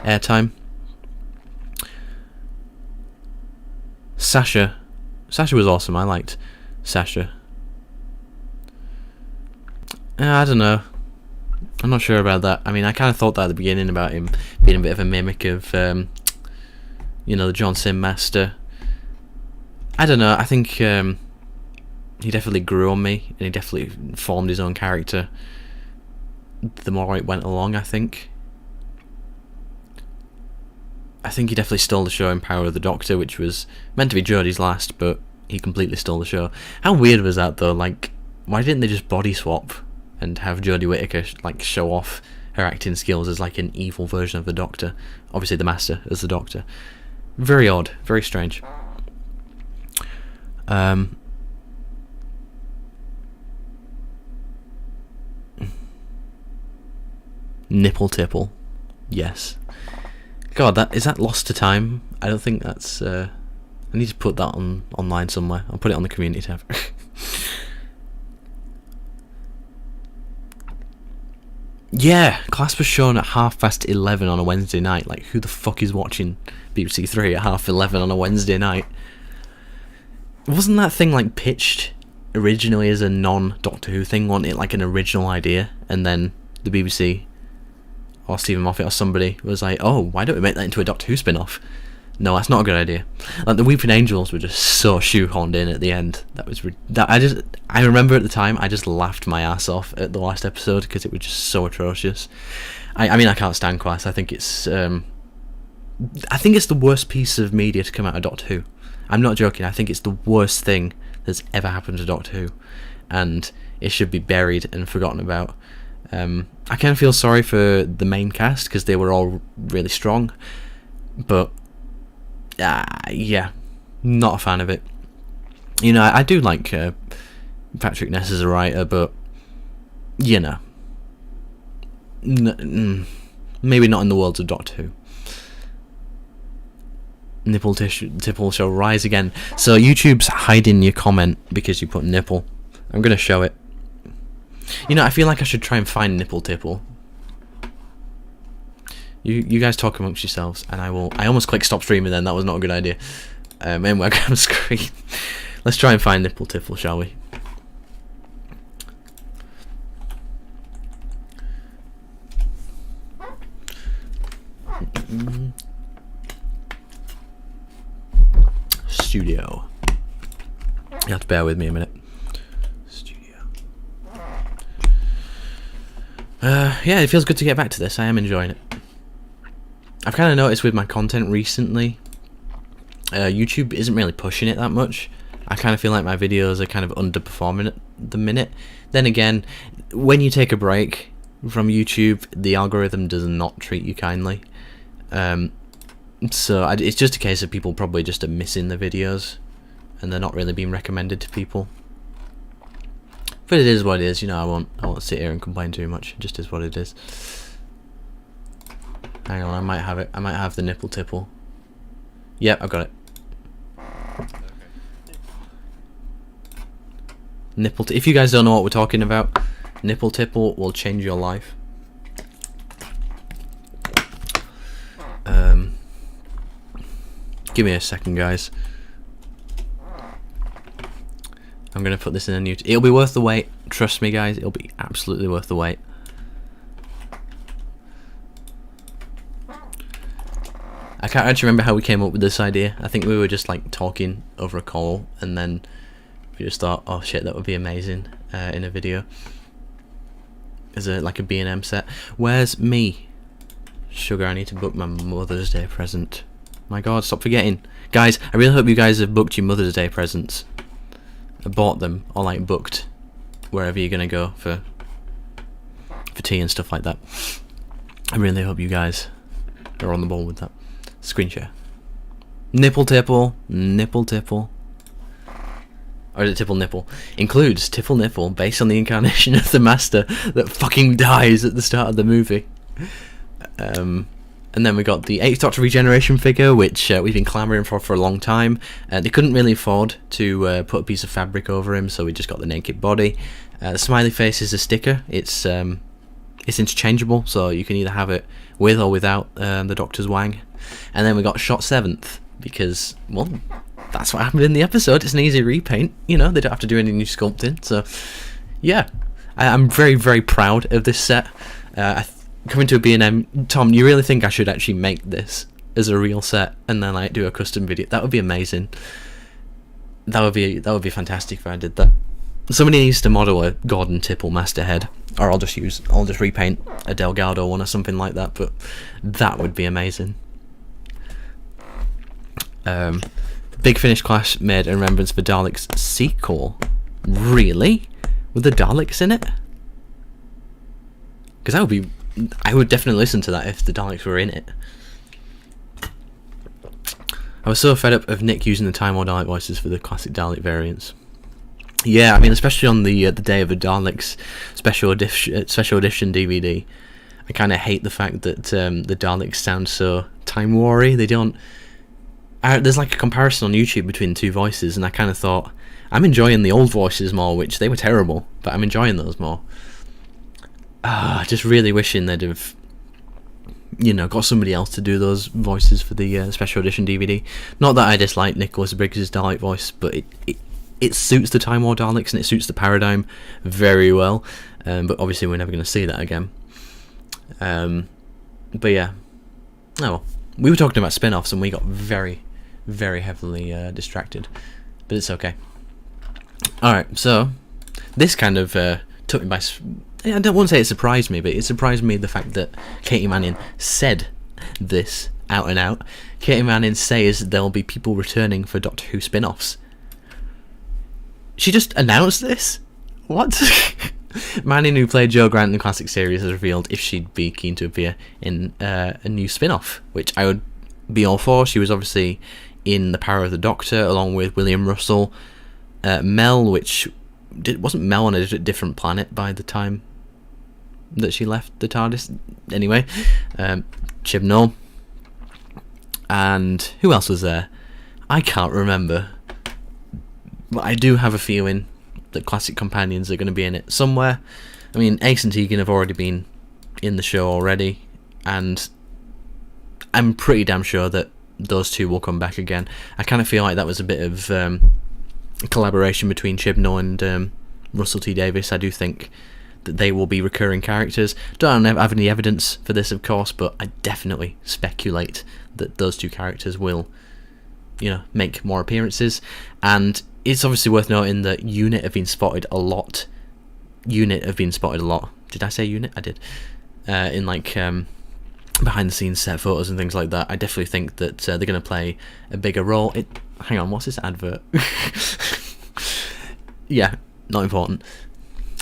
airtime. Sasha was awesome. I liked Sasha. I don't know, I'm not sure about that. I mean, I kind of thought that at the beginning about him being a bit of a mimic of you know, the John Sim Master. I don't know, I think he definitely grew on me, and he definitely formed his own character the more it went along. I think he definitely stole the show in Power of the Doctor, which was meant to be Jodie's last, but he completely stole the show. How weird was that though? Like, why didn't they just body swap and have Jodie Whittaker like show off her acting skills as like an evil version of the Doctor? Obviously the Master as the Doctor. Very odd, very strange. Nipple tipple, yes. God, is that lost to time? I don't think that's. I need to put that online somewhere. I'll put it on the community tab. Yeah, Class was shown at 11:30 on a Wednesday night. Like, who the fuck is watching BBC Three at 11:30 on a Wednesday night? Wasn't that thing like pitched originally as a non-Doctor Who thing? Wasn't it like an original idea? And then the BBC or Stephen Moffat or somebody was like, oh, why don't we make that into a Doctor Who spin-off? No, that's not a good idea. Like, the Weeping Angels were just so shoehorned in at the end. I remember at the time, I just laughed my ass off at the last episode because it was just so atrocious. I mean, I can't stand Class. I think it's the worst piece of media to come out of Doctor Who. I'm not joking. I think it's the worst thing that's ever happened to Doctor Who, and it should be buried and forgotten about. I kind of feel sorry for the main cast because they were all really strong, but yeah, not a fan of it. You know, I do like Patrick Ness as a writer, but you know, maybe not in the worlds of Doctor Who. Nipple tipple shall rise again. So YouTube's hiding your comment because you put nipple. I'm gonna show it. You know, I feel like I should try and find nipple tipple. You guys talk amongst yourselves, and I will. I almost clicked stop streaming then. That was not a good idea. Anyway, I grab a screen. Let's try and find nipple tipple, shall we? Studio. You have to bear with me a minute. Studio. Yeah, it feels good to get back to this. I am enjoying it. I've kind of noticed with my content recently, YouTube isn't really pushing it that much. I kind of feel like my videos are kind of underperforming at the minute. Then again, when you take a break from YouTube, the algorithm does not treat you kindly. So it's just a case of people probably just are missing the videos and they're not really being recommended to people. But it is what it is, you know. I won't sit here and complain too much. It just is what it is. Hang on, I might have it. I might have the nipple tipple. Yep, I've got it. If you guys don't know what we're talking about, nipple tipple will change your life. Give me a second, guys. I'm gonna put this in a new. It'll be worth the wait. Trust me, guys. It'll be absolutely worth the wait. I can't actually remember how we came up with this idea. I think we were just like talking over a call, and then we just thought, oh shit, that would be amazing in a video. As like a B&M set. Where's me? Sugar, I need to book my Mother's Day present. My god, stop forgetting. Guys, I really hope you guys have booked your Mother's Day presents. Bought them, or like booked wherever you're gonna go for tea and stuff like that. I really hope you guys are on the ball with that. Screen share. Nipple tipple, nipple tipple. or is it Tipple Nipple? Includes Tipple Nipple, based on the incarnation of the Master that fucking dies at the start of the movie. And then we got the 8th Doctor regeneration figure, which we've been clamouring for a long time. They couldn't really afford to put a piece of fabric over him, so we just got the naked body. The smiley face is a sticker. It's interchangeable, so you can either have it with or without the Doctor's wang. And then we got Shot 7th, because, well, that's what happened in the episode. It's an easy repaint, you know, they don't have to do any new sculpting. So, yeah, I'm very, very proud of this set. Coming to a B&M, Tom, you really think I should actually make this as a real set and then like do a custom video? That would be amazing. That would be fantastic if I did that. Somebody needs to model a Gordon Tipple Master head, or I'll just repaint a Delgado one or something like that. But that would be amazing. Big Finish Clash made in remembrance for Daleks sequel. Really? With the Daleks in it? Because I would definitely listen to that if the Daleks were in it. I was so fed up of Nick using the Time War Dalek voices for the classic Dalek variants. Yeah, I mean, especially on the Day of the Daleks special edition DVD. I kind of hate the fact that the Daleks sound so Time War-y. They don't. There's like a comparison on YouTube between the two voices, and I kind of thought I'm enjoying the old voices more, which they were terrible, but I'm enjoying those more. Just really wishing they'd have, you know, got somebody else to do those voices for the special edition DVD. Not that I dislike Nicholas Briggs' Dalek voice, but it suits the Time War Daleks and it suits the paradigm very well. But obviously we're never going to see that again. But yeah. Oh well. We were talking about spin-offs and we got very, very heavily distracted. But it's okay. Alright, so this kind of took me by... I don't want to say it surprised me, but it surprised me the fact that Katie Manning said this out and out. Katie Manning says there'll be people returning for Doctor Who spin-offs. She just announced this? What? Manning, who played Jo Grant in the classic series, has revealed if she'd be keen to appear in a new spin-off, which I would be all for. She was obviously in The Power of the Doctor, along with William Russell. Mel, which... wasn't Mel on a different planet by the time that she left the TARDIS? Anyway, Chibnall. And who else was there? I can't remember. But I do have a feeling that Classic Companions are going to be in it somewhere. I mean, Ace and Tegan have already been in the show already, and I'm pretty damn sure that those two will come back again. I kind of feel like that was a bit of collaboration between Chibnall and Russell T Davies. I do think that they will be recurring characters. Don't have any evidence for this, of course, but I definitely speculate that those two characters will, you know, make more appearances. And it's obviously worth noting that Unit have been spotted a lot. Did I say Unit? I did. In like behind the scenes set photos and things like that. I definitely think that they're going to play a bigger role. Hang on, what's this advert? Yeah, not important.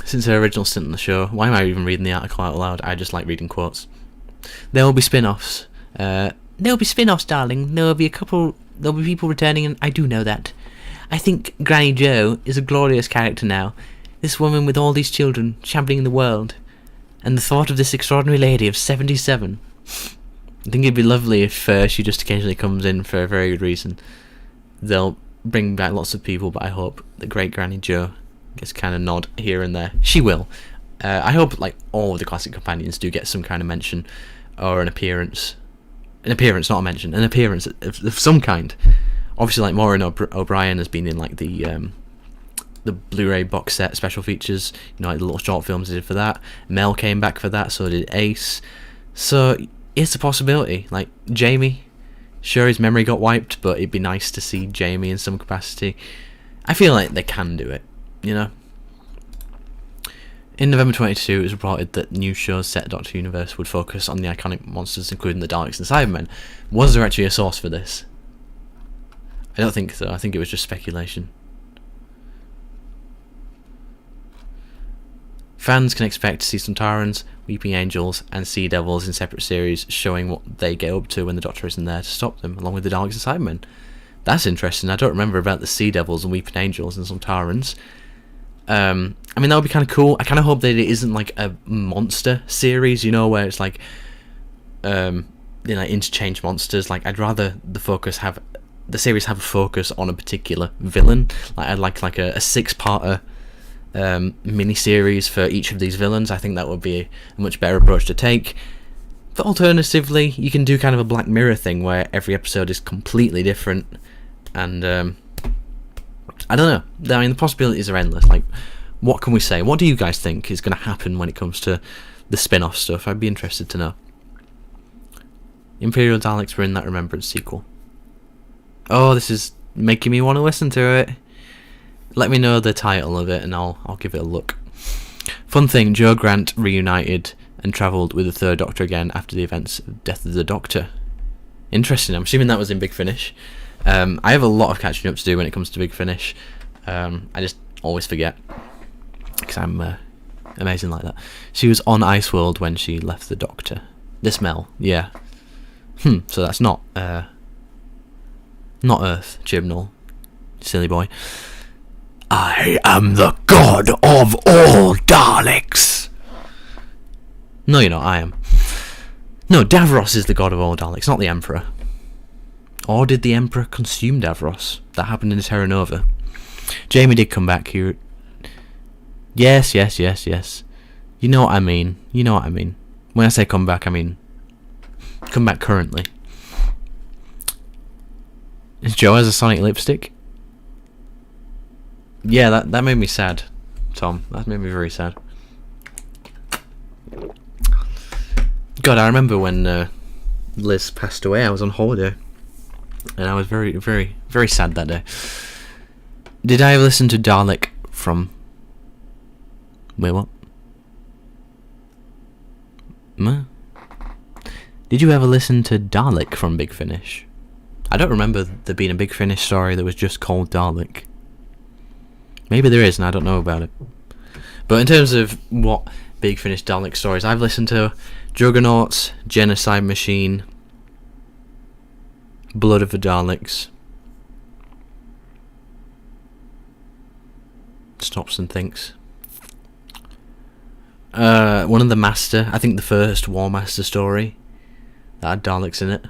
Since her original stint on the show, why am I even reading the article out loud? I just like reading quotes. There will be spin-offs. There'll be spin-offs, darling. There'll be people returning, and I do know that. I think Granny Jo is a glorious character now. This woman with all these children championing the world. And the thought of this extraordinary lady of 77. I think it'd be lovely if she just occasionally comes in for a very good reason. They'll bring back lots of people, but I hope the great Granny Jo gets kind of nod here and there. She will. I hope like all of the Classic Companions do get some kind of mention or an appearance. An appearance, not a mention. An appearance of some kind. Obviously, like Maureen O'Brien has been in like the Blu-ray box set special features. You know, like the little short films they did for that. Mel came back for that. So did Ace. So it's a possibility. Like Jamie. Sure, his memory got wiped, but it'd be nice to see Jamie in some capacity. I feel like they can do it, you know? In November 22, it was reported that new shows set at Doctor Universe would focus on the iconic monsters, including the Daleks and Cybermen. Was there actually a source for this? I don't think so. I think it was just speculation. Fans can expect to see Sontarans, Weeping Angels, and Sea Devils in separate series, showing what they get up to when the Doctor isn't there to stop them, along with the Daleks and Cybermen. That's interesting. I don't remember about the Sea Devils and Weeping Angels and Sontarans. I mean, that would be kind of cool. I kind of hope that it isn't like a monster series, you know, where it's like, interchange monsters. Like, I'd rather the series have a focus on a particular villain. Like, I'd like a 6-parter mini-series for each of these villains. I think that would be a much better approach to take. But alternatively, you can do kind of a Black Mirror thing where every episode is completely different. And, I don't know. I mean, the possibilities are endless. Like, what can we say? What do you guys think is going to happen when it comes to the spin-off stuff? I'd be interested to know. Imperial Daleks were in that Remembrance sequel. Oh, this is making me want to listen to it. Let me know the title of it and I'll give it a look. Fun thing, Joe Grant reunited and travelled with the Third Doctor again after the events of Death of the Doctor. Interesting. I'm assuming that was in Big Finish. I have a lot of catching up to do when it comes to Big Finish. I just always forget because I'm amazing like that. She was on Iceworld when she left the Doctor. This Mel, yeah. So that's not Earth, Chibnall, silly boy. I am the god of all Daleks. No, you're not. I am. No, Davros is the god of all Daleks, not the Emperor. Or did the Emperor consume Davros? That happened in the Terra Nova. Jamie did come back here. Yes. You know what I mean. When I say come back, I mean come back currently. Joe has a Sonic lipstick? Yeah, that made me sad, Tom. That made me very sad. God, I remember when Liz passed away. I was on holiday. And I was very, very, very sad that day. Did I ever listen to Dalek from... Wait, what? Did you ever listen to Dalek from Big Finish? I don't remember there being a Big Finish story that was just called Dalek. Maybe there is and I don't know about it. But in terms of what Big Finish Dalek stories, I've listened to Juggernauts, Genocide Machine, Blood of the Daleks, Stops and Thinks. One of the Master, I think the first War Master story that had Daleks in it.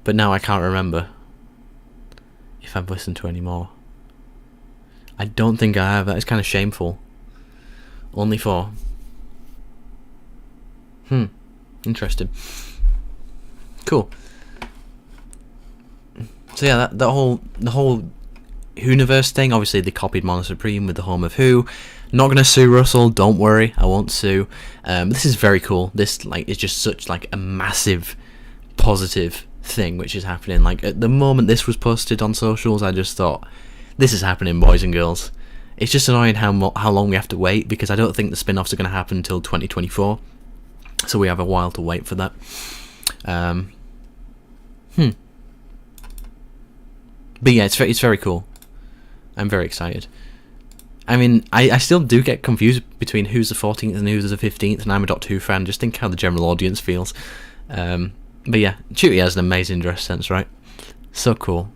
But now I can't remember if I've listened to any more. I don't think I have. That is kind of shameful. Only 4. Interesting. Cool. So yeah, the whole Whoniverse thing. Obviously, they copied Mono Supreme with the Home of Who. Not gonna sue Russell. Don't worry, I won't sue. This is very cool. This is just such a massive positive thing which is happening. Like at the moment this was posted on socials, I just thought, this is happening, boys and girls. It's just annoying how long we have to wait, because I don't think the spin-offs are going to happen until 2024. So we have a while to wait for that. But yeah, it's very cool. I'm very excited. I mean, I still do get confused between who's the 14th and who's the 15th, and I'm a Doctor Who fan. Just think how the general audience feels. But yeah, Ncuti has an amazing dress sense, right? So cool.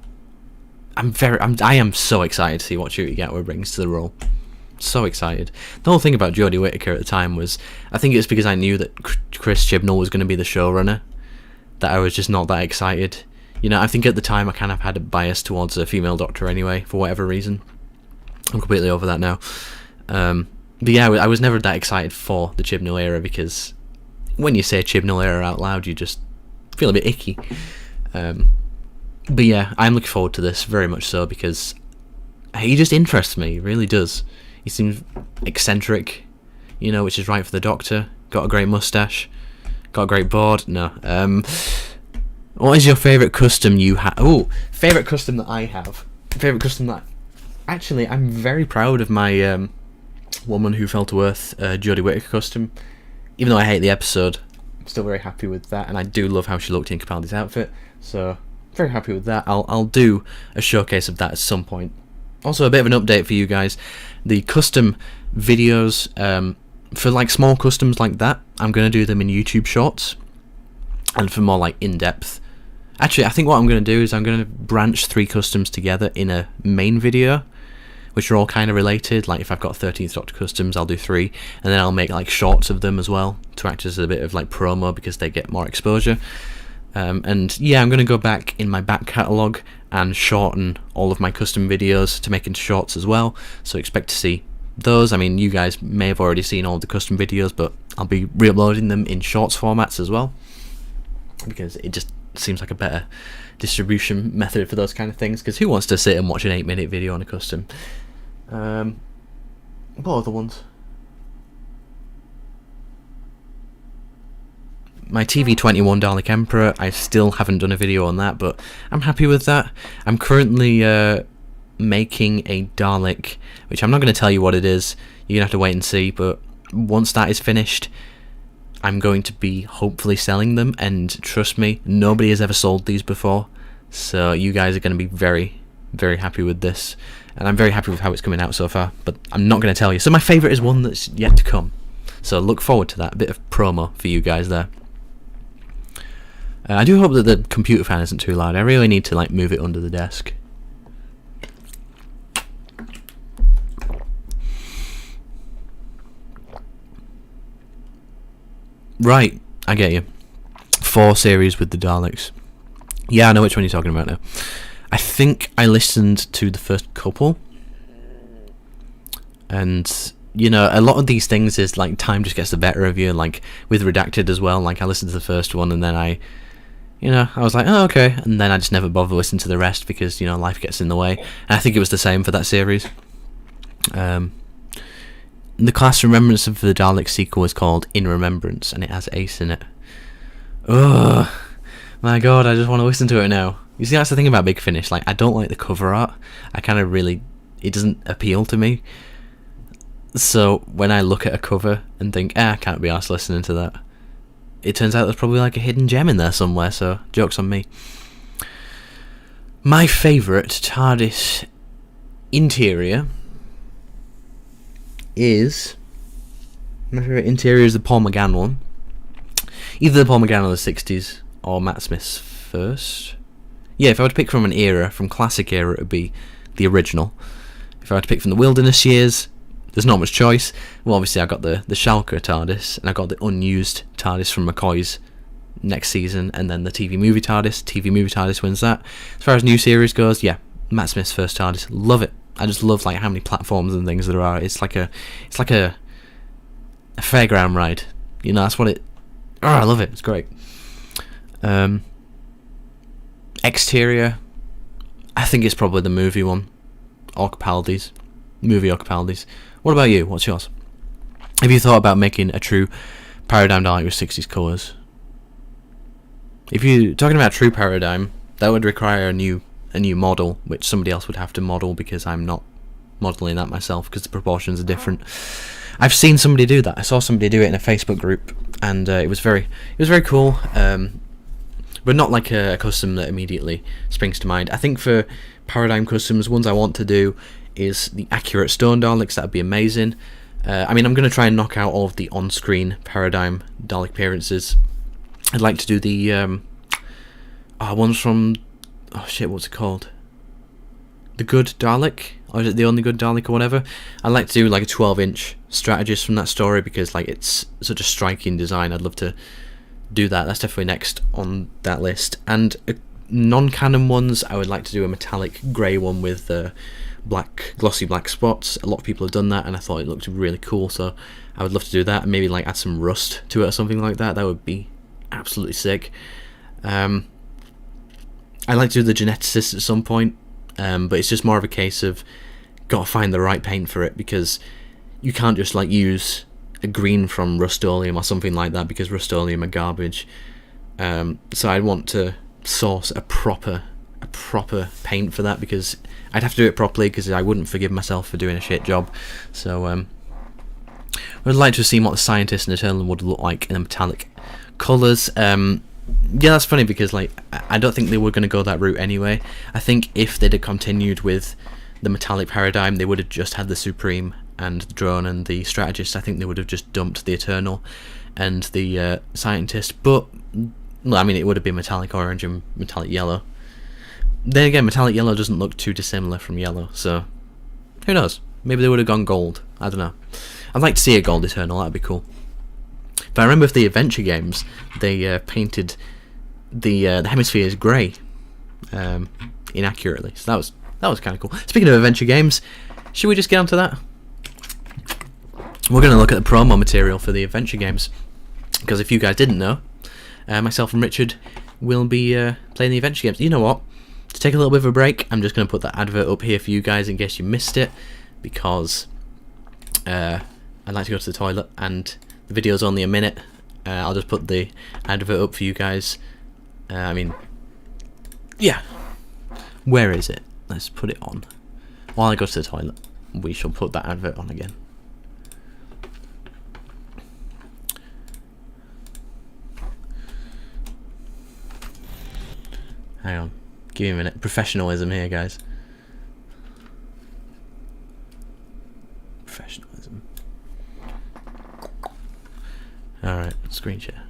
I am so excited to see what Ncuti Gatwa brings to the role. So excited. The whole thing about Jodie Whittaker at the time was, I think it's because I knew that Chris Chibnall was going to be the showrunner, that I was just not that excited. You know, I think at the time I kind of had a bias towards a female Doctor anyway, for whatever reason. I'm completely over that now. But yeah, I was never that excited for the Chibnall era, because when you say Chibnall era out loud, you just feel a bit icky. But yeah, I'm looking forward to this very much so, because he just interests me, he really does. He seems eccentric, you know, which is right for the Doctor. Got a great moustache, got a great board. No. What is your favourite custom you have? Oh, favourite custom that I have. Favourite custom that... Actually, I'm very proud of my Woman Who Fell to Earth Jodie Whittaker custom. Even though I hate the episode, I'm still very happy with that, and I do love how she looked in Capaldi's outfit. So, very happy with that. I'll do a showcase of that at some point. Also, a bit of an update for you guys. The custom videos, for small customs like that, I'm going to do them in YouTube Shorts. And for more in-depth, Actually, I think what I'm going to do is I'm going to branch 3 customs together in a main video, which are all kind of related. Like if I've got 13th Doctor customs, I'll do 3, and then I'll make like shorts of them as well to act as a bit of like promo because they get more exposure. And yeah, I'm going to go back in my back catalogue and shorten all of my custom videos to make into shorts as well. So expect to see those. I mean, you guys may have already seen all of the custom videos, but I'll be re-uploading them in shorts formats as well, because it just seems like a better distribution method for those kind of things, because who wants to sit and watch an 8-minute video on a custom? What other ones? My TV-21 Dalek Emperor, I still haven't done a video on that, but I'm happy with that. I'm currently making a Dalek, which I'm not going to tell you what it is. You're going to have to wait and see, but once that is finished, I'm going to be hopefully selling them, and trust me, nobody has ever sold these before, so you guys are going to be very, very happy with this, and I'm very happy with how it's coming out so far, but I'm not going to tell you. So my favourite is one that's yet to come, so look forward to that. A bit of promo for you guys there. I do hope that the computer fan isn't too loud. I really need to like move it under the desk. Right, I get you. 4 series with the Daleks. Yeah, I know which one you're talking about now. I think I listened to the first couple, and you know, a lot of these things is like time just gets the better of you. Like with Redacted as well. Like I listened to the first one, and then I was like, oh okay, and then I just never bothered listening to the rest because life gets in the way. And I think it was the same for that series. The class remembrance of the Dalek sequel is called In Remembrance, and it has Ace in it. Oh my god, I just want to listen to it now. You see, that's the thing about Big Finish. Like, I don't like the cover art. It doesn't appeal to me. So when I look at a cover and think, I can't be arsed listening to that, it turns out there's probably like a hidden gem in there somewhere. So joke's on me. My favourite TARDIS interior is the Paul McGann one. Either the Paul McGann of the 60s or Matt Smith's first. Yeah, if I were to pick from an era, from classic era, it would be the original. If I were to pick from the Wilderness years, there's not much choice. Well, obviously I got the Schalke TARDIS, and I got the unused TARDIS from McCoy's next season, and then the TV movie TARDIS. TV movie TARDIS wins that. As far as new series goes, yeah, Matt Smith's first TARDIS. Love it. I just love like how many platforms and things there are. It's like a fairground ride. That's what it. Oh, I love it. It's great. Exterior, I think it's probably the movie one, or Capaldi's. Movie or Capaldi's. What about you? What's yours? Have you thought about making a true paradigm Dalek with 60s colours? If you're talking about true paradigm, that would require a new model, which somebody else would have to model, because I'm not modelling that myself because the proportions are different. I've seen somebody do that. I saw somebody do it in a Facebook group, and it was very cool. But not like a custom that immediately springs to mind. I think for paradigm customs, ones I want to do is the accurate stone Daleks. That would be amazing. I'm going to try and knock out all of the on-screen paradigm Dalek appearances. I'd like to do the ones from what's it called? The Good Dalek, or is it The Only Good Dalek, or whatever? I'd like to do like a 12-inch strategist from that story, because like it's such a striking design. I'd love to do that. That's definitely next on that list. And non-canon ones, I would like to do a metallic grey one with glossy black spots. A lot of people have done that, and I thought it looked really cool, so I would love to do that, and maybe like add some rust to it or something like that. That would be absolutely sick. I'd like to do the geneticist at some point, but it's just more of a case of gotta find the right paint for it, because you can't just like use a green from Rust-Oleum or something like that, because Rust-Oleum are garbage. So I'd want to source a proper paint for that, because I'd have to do it properly, because I wouldn't forgive myself for doing a shit job. So I'd like to see what the Scientist and Eternal would look like in the metallic colours. Yeah, that's funny, because like I don't think they were going to go that route anyway. I think if they'd have continued with the metallic paradigm, they would have just had the Supreme and the Drone and the Strategist. I think they would have just dumped the Eternal and the Scientist. But Well, I mean, it would have been metallic orange and metallic yellow. Then again, metallic yellow doesn't look too dissimilar from yellow, so who knows? Maybe they would have gone gold. I don't know. I'd like to see a gold Eternal. That'd be cool. But I remember for the adventure games, they painted the hemispheres grey, inaccurately. So that was kind of cool. Speaking of adventure games, should we just get onto that? We're going to look at the promo material for the adventure games, because if you guys didn't know, myself and Richard will be playing the adventure games. You know what? To take a little bit of a break, I'm just going to put that advert up here for you guys in case you missed it, because I'd like to go to the toilet and the video's only a minute. I'll just put the advert up for you guys. I mean, yeah. Where is it? Let's put it on. While I go to the toilet, we shall put that advert on again. Hang on. Give me a minute. Professionalism here, guys. Professionalism. Alright, screen share.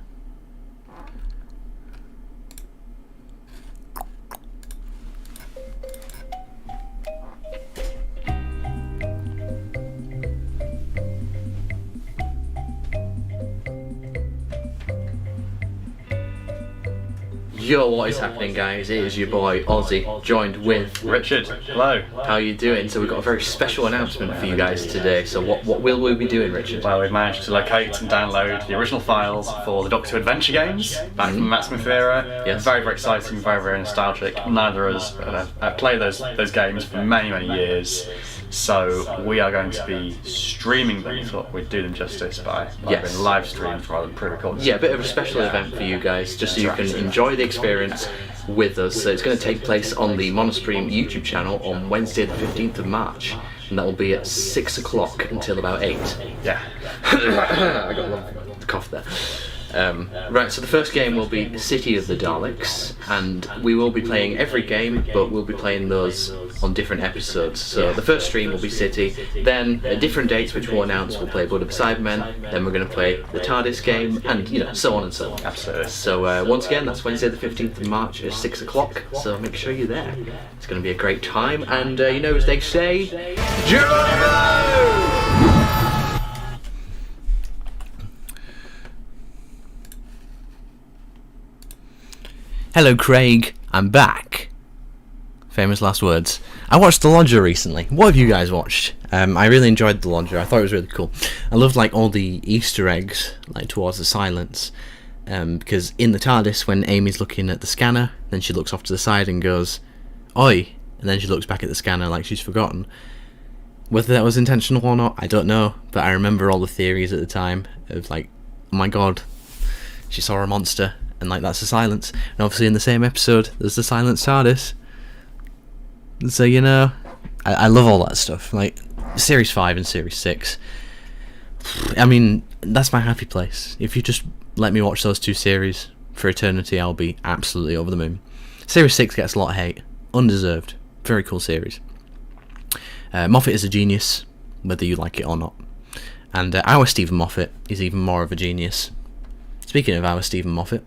Yo, what is happening, guys? It is your boy Ozzy, joined with Richard. Hello. How are you doing? So we've got a very special announcement for you guys today. So what will we be doing, Richard? Well, we've managed to locate and download the original files for the Doctor Who Adventure games back from the Matt Smith era. Yes. Very, very exciting, very, very nostalgic. Neither of us have played those games for many, many years. So we are going to be streaming them. Thought we'd do them justice by Yes. doing live streams rather than pre-recorded. Yeah, a bit of a special event for you guys, just so you can enjoy the experience with us. So it's going to take place on the Monospring YouTube channel on Wednesday the 15th of March, and that will be at 6 o'clock until about 8. Yeah. I got a long cough there. Right, so the first game will be City of the Daleks, and we will be playing every game, but we'll be playing those on different episodes. So the first stream will be City, then at different dates which we'll announce, we'll play Blood of the Cybermen, then we're going to play the TARDIS game, and you know, so on and so on. Absolutely. So once again, that's Wednesday the 15th of March at 6 o'clock, so make sure you're there. It's going to be a great time, and you know as they say, Geronimo! Hello, Craig. I'm back. Famous last words. I watched The Lodger recently. What have you guys watched? I really enjoyed The Lodger. I thought it was really cool. I loved like all the Easter eggs like towards the silence. Because in the TARDIS, when Amy's looking at the scanner, then she looks off to the side and goes, "Oi!" and then she looks back at the scanner like she's forgotten. Whether that was intentional or not, I don't know. But I remember all the theories at the time of like, oh my god, she saw a monster. And like that's the silence, and obviously in the same episode there's the silent TARDIS. So you know, I love all that stuff. Like Series 5 and Series 6. I mean, that's my happy place. If you just let me watch those two series for eternity, I'll be absolutely over the moon. Series 6 gets a lot of hate, undeserved. Very cool series. Moffat is a genius, whether you like it or not. And our Stephen Moffat is even more of a genius. Speaking of our Stephen Moffat.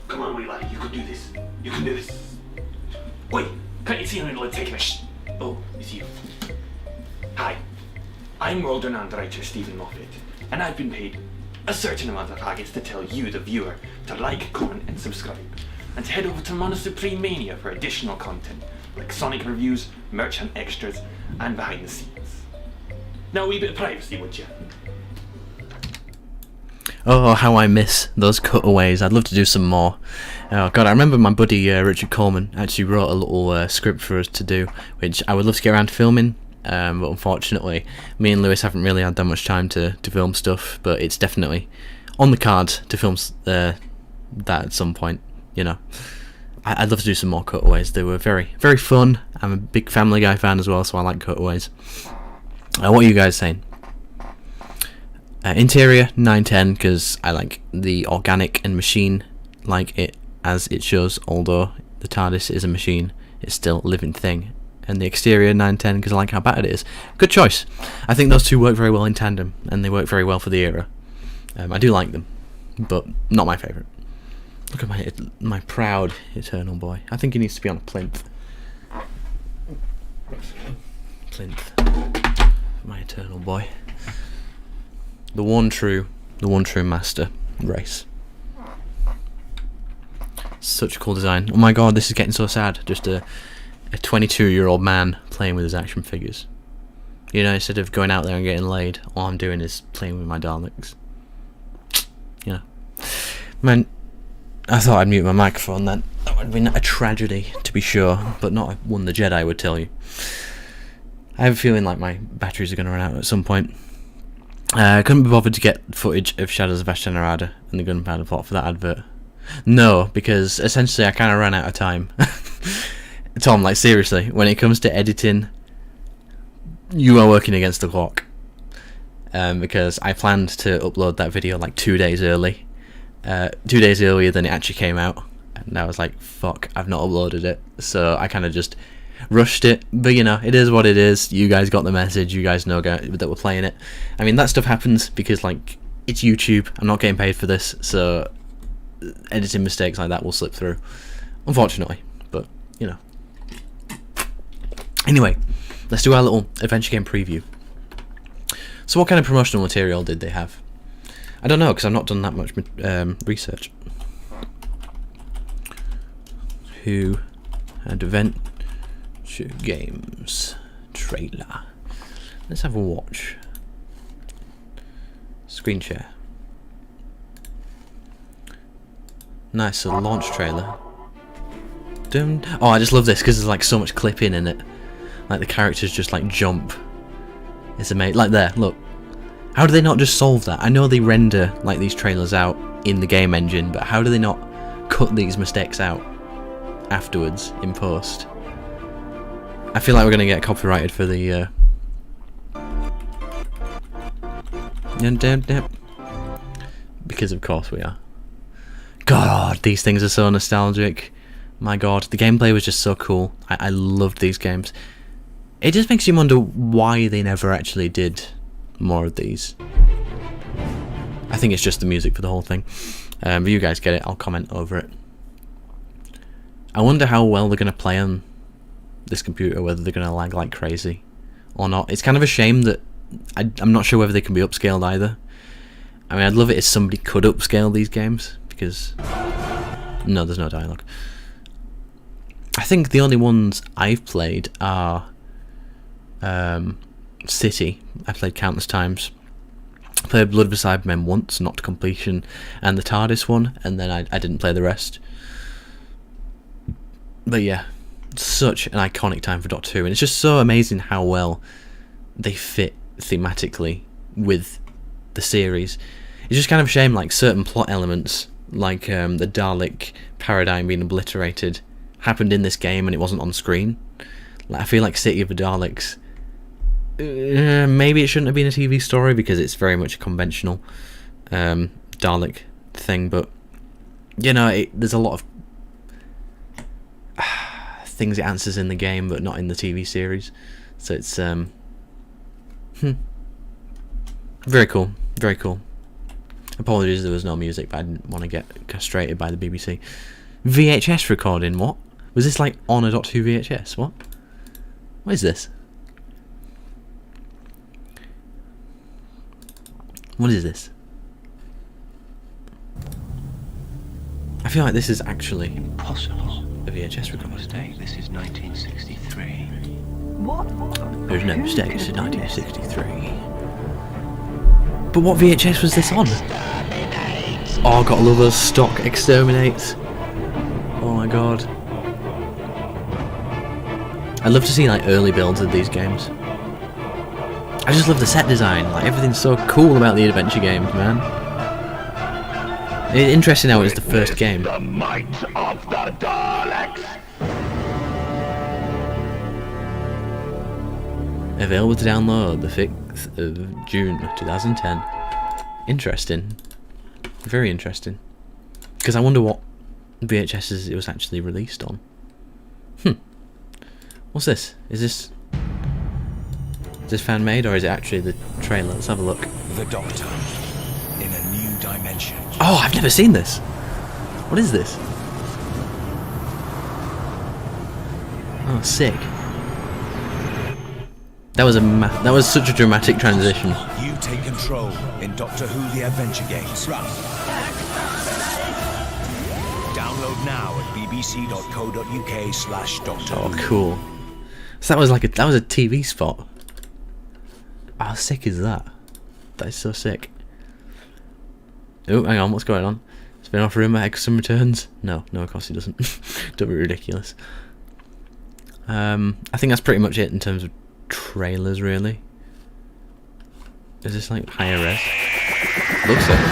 Come on, wee laddie, you can do this. You can do this. Wait, can't you see I'm in the middle of taking a Oh, it's you. Hi, I'm World Renowned Writer Stephen Moffat, and I've been paid a certain amount of agates to tell you, the viewer, to like, comment, and subscribe, and to head over to Mono Supreme Mania for additional content, like Sonic reviews, merch and extras, and behind the scenes. Now a wee bit of privacy, would you? Oh, how I miss those cutaways. I'd love to do some more. Oh god, I remember my buddy Richard Coleman actually wrote a little script for us to do, which I would love to get around to filming, but unfortunately me and Lewis haven't really had that much time to film stuff, but it's definitely on the card to film that at some point, you know. I'd love to do some more cutaways. They were very, very fun. I'm a big Family Guy fan as well, so I like cutaways. What are you guys saying? Interior 9/10 because I like the organic and machine like it as it shows, although the TARDIS is a machine, it's still a living thing. And the exterior 9/10 because I like how bad it is. Good choice. I think those two work very well in tandem, and they work very well for the era. I do like them. but not my favourite. Look at my proud eternal boy. I think he needs to be on a plinth. Plinth. My eternal boy. The one true master race. Such a cool design. Oh my god, this is getting so sad. Just a 22-year-old man playing with his action figures. You know, instead of going out there and getting laid, all I'm doing is playing with my Daleks. You know. Man, I thought I'd mute my microphone then. That would have been a tragedy, to be sure, but not one the Jedi would tell you. I have a feeling like my batteries are going to run out at some point. I couldn't be bothered to get footage of Shadows of Ashtanarada and the gunpowder plot for that advert. No, because essentially I kind of ran out of time. Tom, like seriously, when it comes to editing, you are working against the clock. Because I planned to upload that video like 2 days early. 2 days earlier than it actually came out. And I was like, fuck, I've not uploaded it. So I kind of just rushed it. But you know, it is what it is. You guys got the message. You guys know that we're playing it. I mean, that stuff happens because like, it's YouTube. I'm not getting paid for this. So editing mistakes like that will slip through. Unfortunately. But, you know. Anyway, let's do our little adventure game preview. So what kind of promotional material did they have? I don't know, because I've not done that much research. Who Adventure Games trailer. Let's have a watch. Screen share. Nice little launch trailer. Oh, I just love this because there's like so much clipping in it. Like the characters just like jump. It's amazing. Like there, look. How do they not just solve that? I know they render like these trailers out in the game engine, but how do they not cut these mistakes out afterwards in post? I feel like we're gonna get copyrighted for the because of course we are. God, these things are so nostalgic. My god, the gameplay was just so cool. I loved these games. It just makes you wonder why they never actually did more of these. I think it's just the music for the whole thing. But you guys get it, I'll comment over it. I wonder how well they're going to play on this computer, whether they're going to lag like crazy or not. It's kind of a shame that I'm not sure whether they can be upscaled either. I mean, I'd love it if somebody could upscale these games, because no, there's no dialogue. I think the only ones I've played are City. I played countless times. I played Blood of the Cybermen once, not to completion, and the TARDIS one, and then I didn't play the rest. But yeah, such an iconic time for Doctor Who, and it's just so amazing how well they fit thematically with the series. It's just kind of a shame, like certain plot elements, like the Dalek paradigm being obliterated, happened in this game and it wasn't on screen. Like, I feel like City of the Daleks, maybe it shouldn't have been a TV story because it's very much a conventional Dalek thing, but you know, there's a lot of things it answers in the game but not in the TV series, so it's very cool, very cool. Apologies there was no music, but I didn't want to get castrated by the BBC. VHS recording, what? Was this like on a Doctor Who VHS? What is this? What is this? I feel like this is actually Impossible. a VHS recording. Mistake. This is 1963. What? There's no mistake, this is 1963. But what VHS was this on? Oh, gotta love those stock exterminates. Oh my god. I'd love to see like early builds of these games. I just love the set design, like everything's so cool about the adventure games, man. It's interesting how it was the first game. The might of the Daleks. Available to download the 5th of June 2010. Interesting. Very interesting. Because I wonder what VHSs it was actually released on. What's this? Is this fan made or is it actually the trailer? Let's have a look. The Doctor, in a new dimension. Oh, I've never seen this. What is this? Oh, sick. That was such a dramatic transition. You take control in Doctor Who The Adventure Games. Download now at bbc.co.uk/Doctor Oh, Who. cool. So that was a TV spot. How sick is that? That is so sick. Oh, hang on, what's going on? Spin-off rumour, Eccleston returns? No, of course he doesn't. Don't be ridiculous. I think that's pretty much it in terms of trailers, really. Is this like higher res? Looks like it.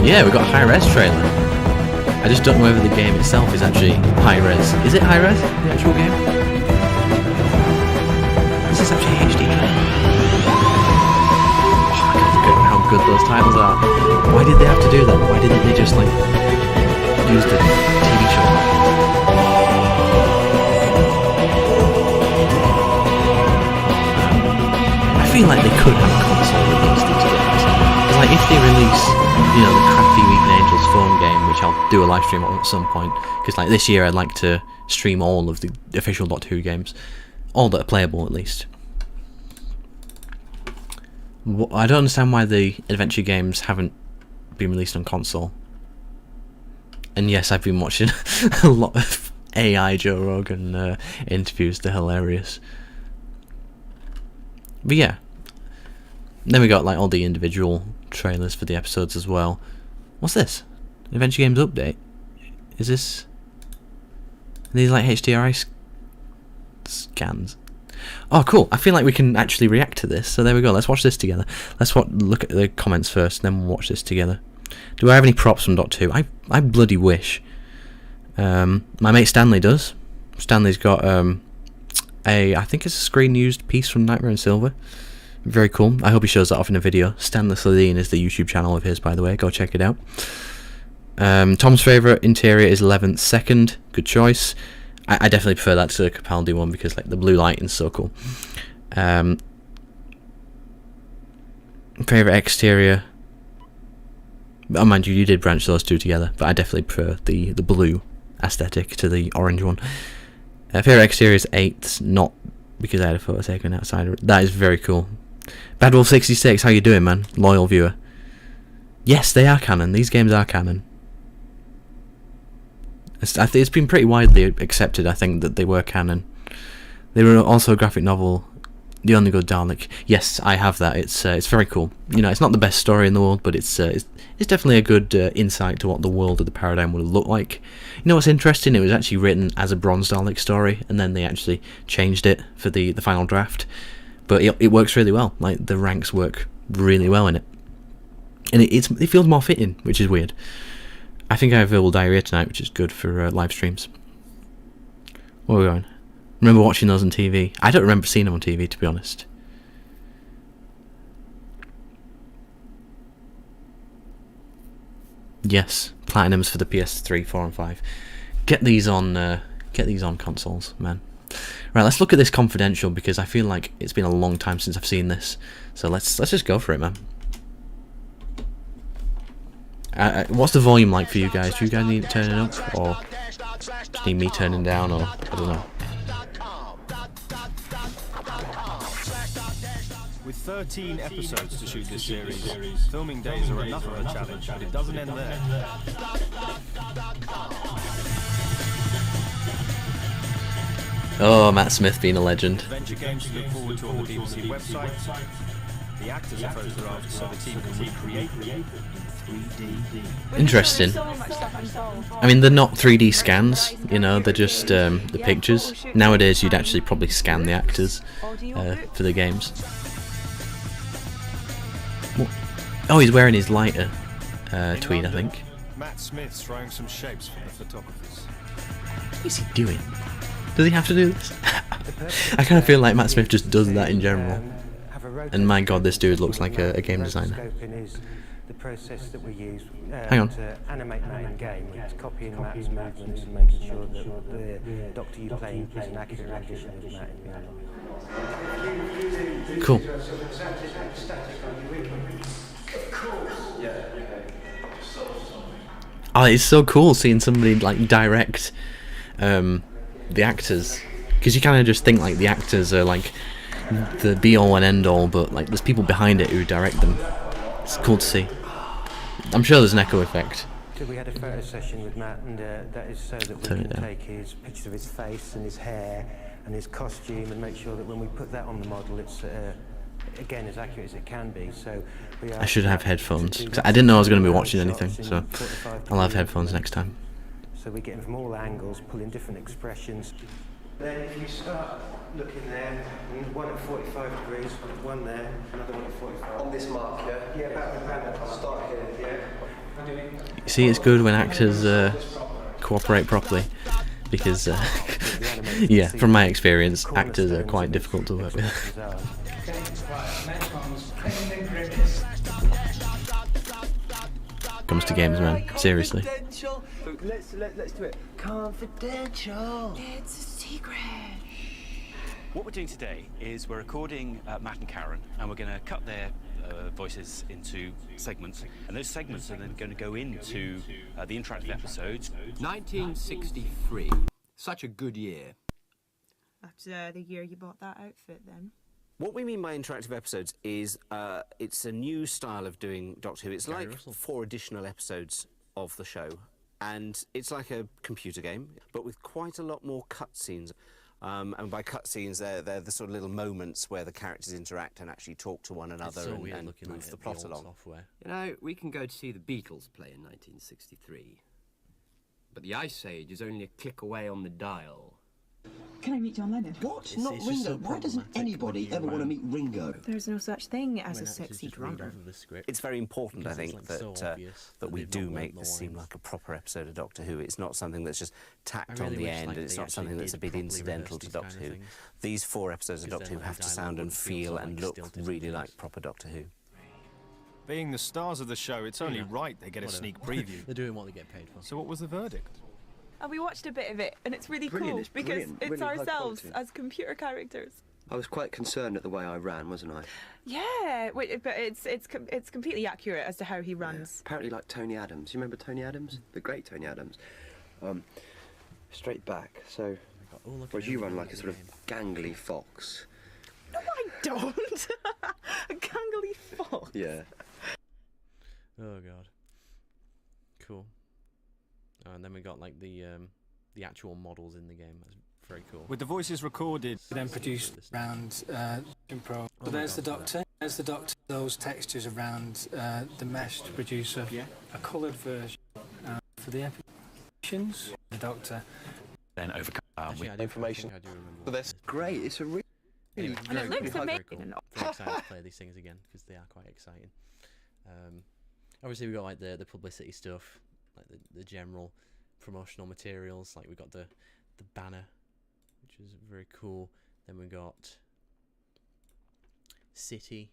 Yeah, we've got a high res trailer. I just don't know whether the game itself is actually high res. Is it high res, the actual game? This is actually HD trailer. Oh, look at how good those titles are. Why did they have to do that? Why didn't they just like use the TV show? I feel like they could have a console release these days. Because like if they release, you know, the crappy Weeping Angels phone game, which I'll do a live stream on at some point, because like this year I'd like to stream all of the official Doctor Who games, all that are playable at least. I don't understand why the adventure games haven't been released on console. And yes, I've been watching a lot of AI Joe Rogan interviews. They're hilarious. But yeah, then we got like all the individual trailers for the episodes as well. What's this? Adventure Games update? Is this? Are these like HDRI scans? Oh, cool! I feel like we can actually react to this. So there we go. Let's watch this together. Let's look at the comments first, then we'll watch this together. Do I have any props from Doctor Who? I bloody wish. My mate Stanley does. Stanley's got I think it's a screen used piece from Nightmare in Silver. Very cool. I hope he shows that off in a video. Stanley Slitheen is the YouTube channel of his, by the way. Go check it out. Tom's favourite interior is 11th Second. Good choice. I definitely prefer that to the Capaldi one because like the blue lighting's so cool. Favourite exterior. Oh, mind you, you did branch those two together, but I definitely prefer the blue aesthetic to the orange one. Favourite exterior is 8th, not because I had a photo taken outside. That is very cool. Badwolf66, how you doing, man? Loyal viewer. Yes, they are canon. These games are canon. I think it's been pretty widely accepted, I think, that they were canon. They were also a graphic novel, The Only Good Dalek. Yes, I have that. It's very cool. You know, it's not the best story in the world, but it's definitely a good insight to what the world of the Paradigm would look like. You know what's interesting? It was actually written as a Bronze Dalek story, and then they actually changed it for the final draft. But it works really well. Like, the ranks work really well in it. And it feels more fitting, which is weird. I think I have verbal diarrhea tonight, which is good for live streams. Where are we going? Remember watching those on TV? I don't remember seeing them on TV, to be honest. Yes, platinums for the PS3, 4 and 5. Get these on consoles, man. Right, let's look at this confidential because I feel like it's been a long time since I've seen this. So let's just go for it, man. What's the volume like for you guys? Do you guys need it turning up, or just need me turning down, or I don't know. With 13 episodes to shoot this series, filming days are enough of a challenge, but it doesn't end there. Oh, Matt Smith being a legend. Adventure games to look forward to on the BBC website. The actors are photographed so the team can recreate in 3D. Interesting. I mean, they're not 3D scans, you know, they're just the pictures. Nowadays, you'd actually probably scan the actors for the games. Oh, he's wearing his lighter tweed, I think. Matt Smith's throwing some shapes for the photographers. What is he doing? Does he have to do this? I kind of feel like Matt Smith just does that in general. And my god, this dude looks like a game designer. The process that we use Hang on. to animate Matt in game. It's copying Matt's movements and making sure that the Doctor you play is an accurate rendition of Matt in game. Cool. Oh, it's so cool seeing somebody like direct the actors, because you kind of just think like the actors are like the be all and end all, but like there's people behind it who direct them. It's cool to see. I'm sure there's an echo effect. So we had a photo session with Matt, and that is so that we can take his pictures of his face and his hair and his costume and make sure that when we put that on the model, it's again as accurate as it can be. So I should have headphones, 'cause I didn't know I was going to be watching anything, so I'll have headphones next time. So we get him from all angles, pulling different expressions. Then if you start looking there, and one at 45 degrees, one there, another one at 45. On this mark, yeah? Yeah, about that. I'll start here, yeah. You see, it's good when actors cooperate properly, because yeah, from my experience, actors are quite difficult to work with. Comes to games, man. Seriously. Let's do it. Confidential. It's a secret. What we're doing today is we're recording Matt and Karen, and we're going to cut their voices into segments, and those segments are then going to go into the interactive episodes. 1963. Such a good year. That's the year you bought that outfit, then. What we mean by interactive episodes is it's a new style of doing Doctor Who. It's like 4 additional episodes of the show, and it's like a computer game, but with quite a lot more cutscenes. And by cutscenes, they're the sort of little moments where the characters interact and actually talk to one another and move the plot along. Software. You know, we can go to see the Beatles play in 1963, but the Ice Age is only a click away on the dial. Can I meet John Lennon? What? Not Ringo? So why doesn't anybody ever want to meet Ringo? There's no such thing as a sexy drummer. It's very important, I think, that we do make this seem like a proper episode of Doctor Who. It's not something that's just tacked on the end, and it's not something that's a bit incidental to Doctor Who. These 4 episodes of Doctor Who have to sound and feel and look really like proper Doctor Who. Being the stars of the show, it's only right they get a sneak preview. They're doing what they get paid for. So what was the verdict? And we watched a bit of it, and it's really Brilliant, cool it's because brilliant, it's really high ourselves quality. as computer characters. I was quite concerned at the way I ran, wasn't I? Yeah, but it's completely accurate as to how he runs. Yeah. Apparently like Tony Adams. You remember Tony Adams? The great Tony Adams. Straight back, so... Whereas you run like a sort of gangly fox. No, I don't! A gangly fox. Yeah. Oh god. Cool. Oh, and then we got like the actual models in the game. That's very cool. With the voices recorded, then produced around Pro. So there's the Doctor. There's the Doctor. Those textures around the mesh to produce a coloured version for the episodes. The Doctor. Then overcome with information. But that's great. It's a really. Anyway, and it looks cool. amazing. Very excited to play these things again because they are quite exciting. Obviously, we got like the publicity stuff, like the general promotional materials. Like we got the banner, which is very cool. Then we got City.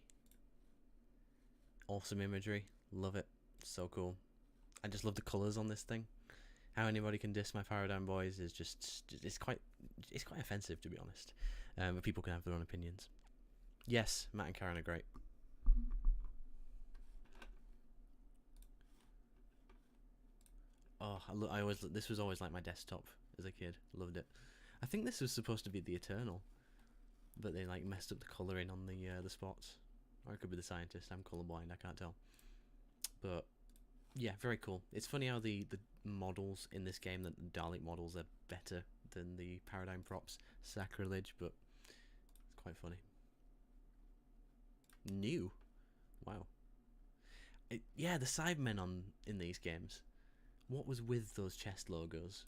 Awesome imagery, love it, so cool. I just love the colours on this thing. How anybody can diss my Paradigm Boys is just it's quite offensive, to be honest. But people can have their own opinions. Yes, Matt and Karen are great. Oh, this was always like my desktop as a kid. Loved it. I think this was supposed to be the Eternal, but they like messed up the colouring on the spots. Or it could be the Scientist. I'm colourblind. I can't tell. But yeah, very cool. It's funny how the models in this game, that the Dalek models, are better than the Paradigm props. Sacrilege, but it's quite funny. New, wow. Yeah, the Cybermen in these games. What was with those chest logos?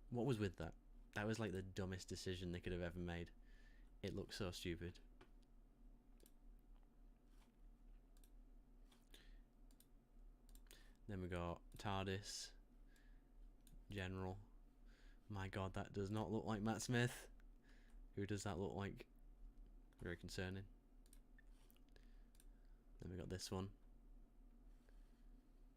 What was with that? That was like the dumbest decision they could have ever made. It looks so stupid. Then we got TARDIS. General. My god, that does not look like Matt Smith. Who does that look like? Very concerning. Then we got this one.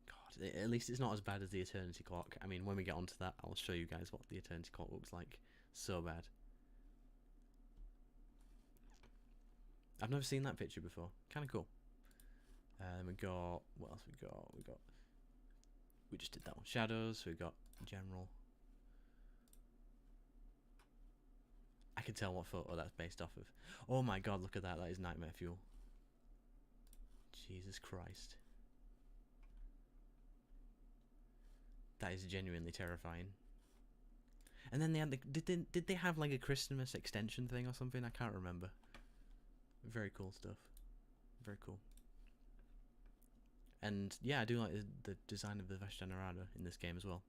God, at least it's not as bad as the Eternity Clock. I mean, when we get onto that, I'll show you guys what the Eternity Clock looks like. So bad. I've never seen that picture before. Kind of cool. We got, what else we just did that one. Shadows. We got general. I can tell what photo that's based off of. Oh my god, look at that. That is nightmare fuel. Jesus Christ. That is genuinely terrifying. And then they had did they have like a Christmas extension thing or something? I can't remember. Very cool stuff. Very cool. And yeah, I do like the design of the Vashtanarada in this game as well.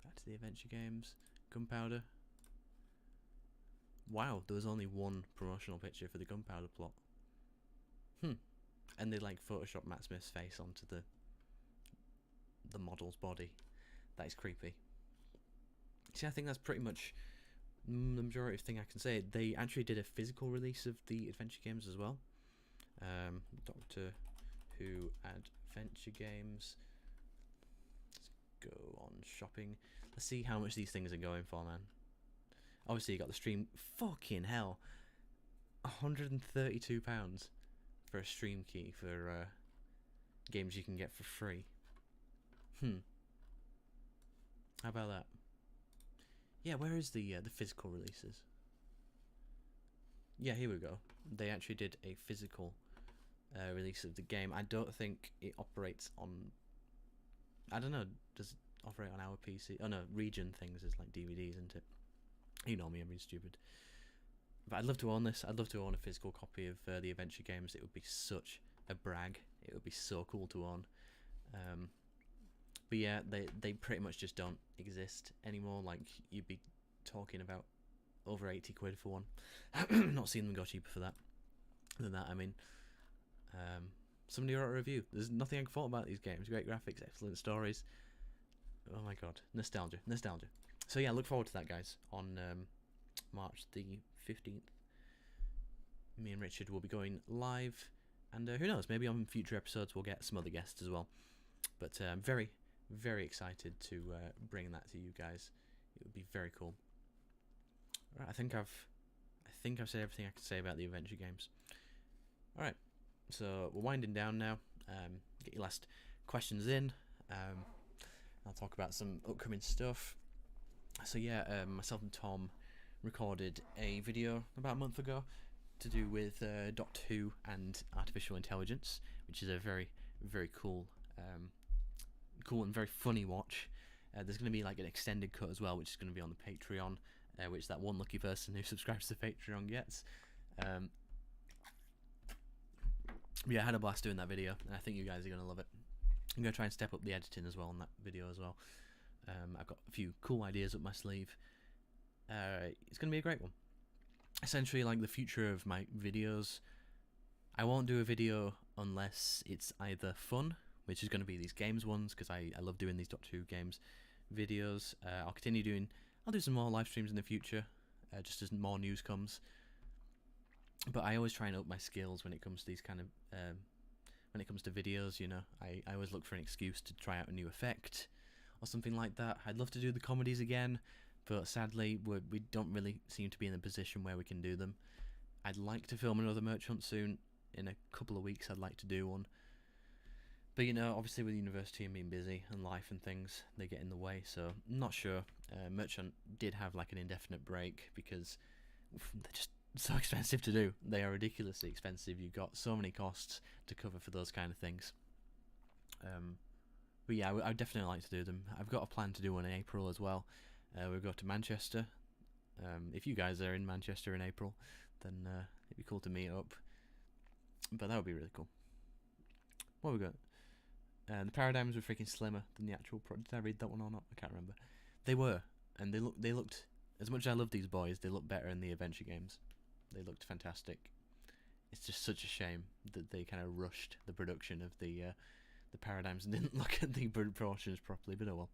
Back to the adventure games. Gunpowder. Wow, there was only one promotional picture for the Gunpowder plot. And they like photoshopped Matt Smith's face onto the model's body. That is creepy. See, I think that's pretty much the majority of thing I can say. They actually did a physical release of the adventure games as well. Doctor Who Adventure Games. Let's go on shopping. Let's see how much these things are going for, man. Obviously, you got the stream. Fucking hell, £132 for a stream key for games you can get for free. How about that? Yeah, where is the physical releases? Yeah, here we go. They actually did a physical release of the game. I don't think it operates on... I don't know, does it operate on our PC? Oh no, region things is like DVDs, isn't it? You know me, I'm being stupid. But I'd love to own this. I'd love to own a physical copy of the adventure games. It would be such a brag. It would be so cool to own. But yeah, they pretty much just don't exist anymore. Like, you'd be talking about over 80 quid for one. Not seeing them go cheaper for that. Than that, I mean, somebody wrote a review. There's nothing I can fault about these games. Great graphics, excellent stories. Oh my god, nostalgia. So yeah, look forward to that, guys, on March the 15th. Me and Richard will be going live, and who knows, maybe on future episodes we'll get some other guests as well. But I'm very, very excited to bring that to you guys. It would be very cool. Right, I think I've said everything I can say about the adventure games. Alright, so we're winding down now. Get your last questions in. I'll talk about some upcoming stuff. So yeah, myself and Tom recorded a video about a month ago to do with Doctor Who and artificial intelligence, which is a very, very cool and very funny watch. There's going to be like an extended cut as well, which is going to be on the Patreon, which that one lucky person who subscribes to Patreon gets. Yeah, I had a blast doing that video, and I think you guys are going to love it. I'm going to try and step up the editing as well on that video as well. I've got a few cool ideas up my sleeve. It's going to be a great one. Essentially, like the future of my videos, I won't do a video unless it's either fun, which is going to be these games ones, because I love doing these Doctor Who games videos. I'll do some more live streams in the future, just as more news comes. But I always try and up my skills when it comes to these kind of when it comes to videos, you know. I always look for an excuse to try out a new effect or something like that. I'd love to do the comedies again, but sadly we don't really seem to be in a position where we can do them. I'd like to film another Merch Hunt soon. In a couple of weeks I'd like to do one. But you know, obviously with university and being busy and life and things, they get in the way, so I'm not sure. Merch Hunt did have like an indefinite break because they're just so expensive to do. They are ridiculously expensive. You've got so many costs to cover for those kind of things. But yeah, I would definitely like to do them. I've got a plan to do one in April as well. We'll go to Manchester. If you guys are in Manchester in April, then it'd be cool to meet up. But that would be really cool. What have we got? The paradigms were freaking slimmer than the actual did I read that one or not? I can't remember. They were, and they looked, as much as I love these boys, they look better in the adventure games. They looked fantastic. It's just such a shame that they kind of rushed the production of the paradigms and didn't look at the proportions properly, but oh well.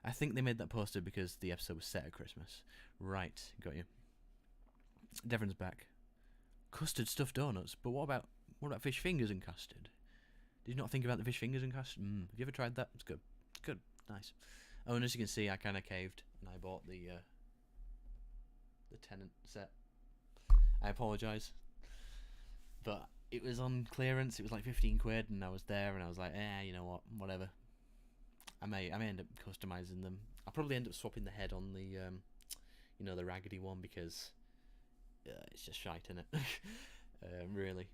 I think they made that poster because the episode was set at Christmas. Right, got you. Devon's back. Custard stuffed donuts, but what about fish fingers and custard? Did you not think about the fish fingers and custard? Have you ever tried that? It's good. It's good. Nice. Oh, and as you can see, I kind of caved and I bought the Tennant set. I apologise. but it was on clearance. It was like 15 quid, and I was there, and I was like, you know what, whatever. I may end up customizing them. I'll probably end up swapping the head on the, you know, the raggedy one, because it's just shite, innit? Really.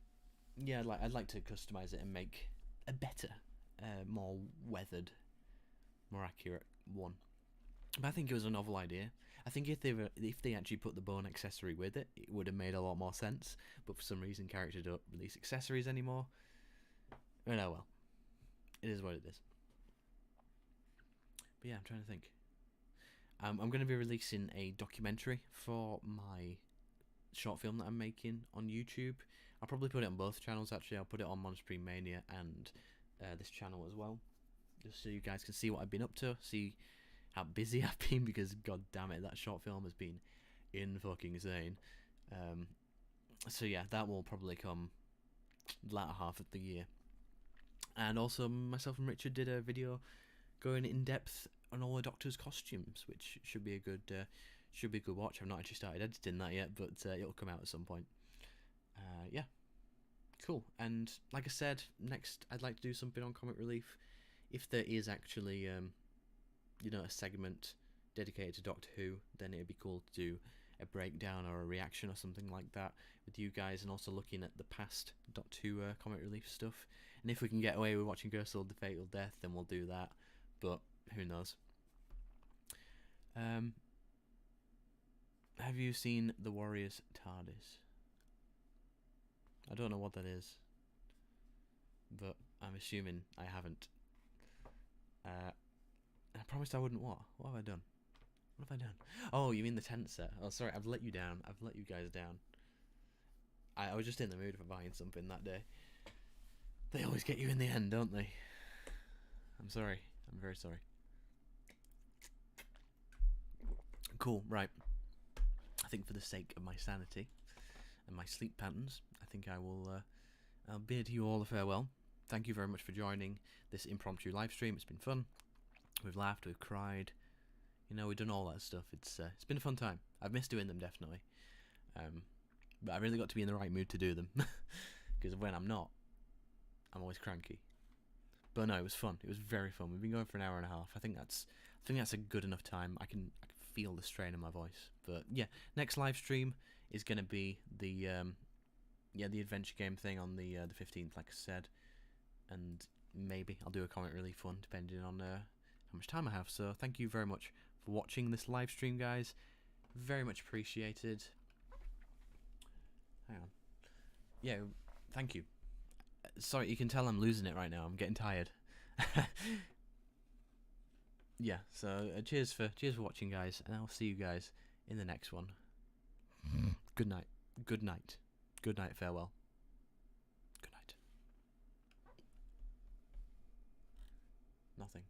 Yeah, I'd like to customize it and make a better, more weathered, more accurate one. But I think it was a novel idea. I think if they actually put the bone accessory with it, it would have made a lot more sense. But for some reason, characters don't release accessories anymore. And oh well, it is what it is. But yeah, I'm trying to think. I'm going to be releasing a documentary for my short film that I'm making on YouTube. I'll probably put it on both channels. Actually, I'll put it on Monster Mania and this channel as well, just so you guys can see what I've been up to, see how busy I've been, because god damn it, that short film has been insane. So yeah, that will probably come latter half of the year. And also, myself and Richard did a video going in depth on all the Doctor's costumes, which should be a good watch. I've not actually started editing that yet, but it'll come out at some point. Yeah, cool. And like I said, next I'd like to do something on Comic Relief. If there is actually you know, a segment dedicated to Doctor Who, then it'd be cool to do a breakdown or a reaction or something like that with you guys, and also looking at the past Doctor Who Comic Relief stuff. And if we can get away with watching Gersil the Fatal Death, then we'll do that, but who knows. Have you seen The Warrior's TARDIS? I don't know what that is, but I'm assuming I haven't. I promised I wouldn't. What have I done? What have I done? Oh, you mean the tent set? Oh, sorry, I've let you down. I've let you guys down. I was just in the mood for buying something that day. They always get you in the end, don't they? I'm sorry. I'm very sorry. Cool, right. I think for the sake of my sanity and my sleep patterns, I think I will I'll bid you all a farewell. Thank you very much for joining this impromptu live stream. It's been fun. We've laughed, we've cried, you know, we've done all that stuff. It's been a fun time. I've missed doing them, definitely. But I really got to be in the right mood to do them, because when I'm not, I'm always cranky. But no, it was fun. It was very fun. We've been going for an hour and a half. I think that's a good enough time. I can feel the strain in my voice. But yeah, next live stream is going to be the adventure game thing on the 15th, like I said, and maybe I'll do a Comic Relief one depending on how much time I have. So thank you very much for watching this live stream, guys. Very much appreciated. Hang on. Yeah, thank you. Sorry, you can tell I'm losing it right now. I'm getting tired. Yeah, so cheers for watching, guys, and I'll see you guys in the next one. Good night. Good night. Good night. Farewell. Good night. Nothing.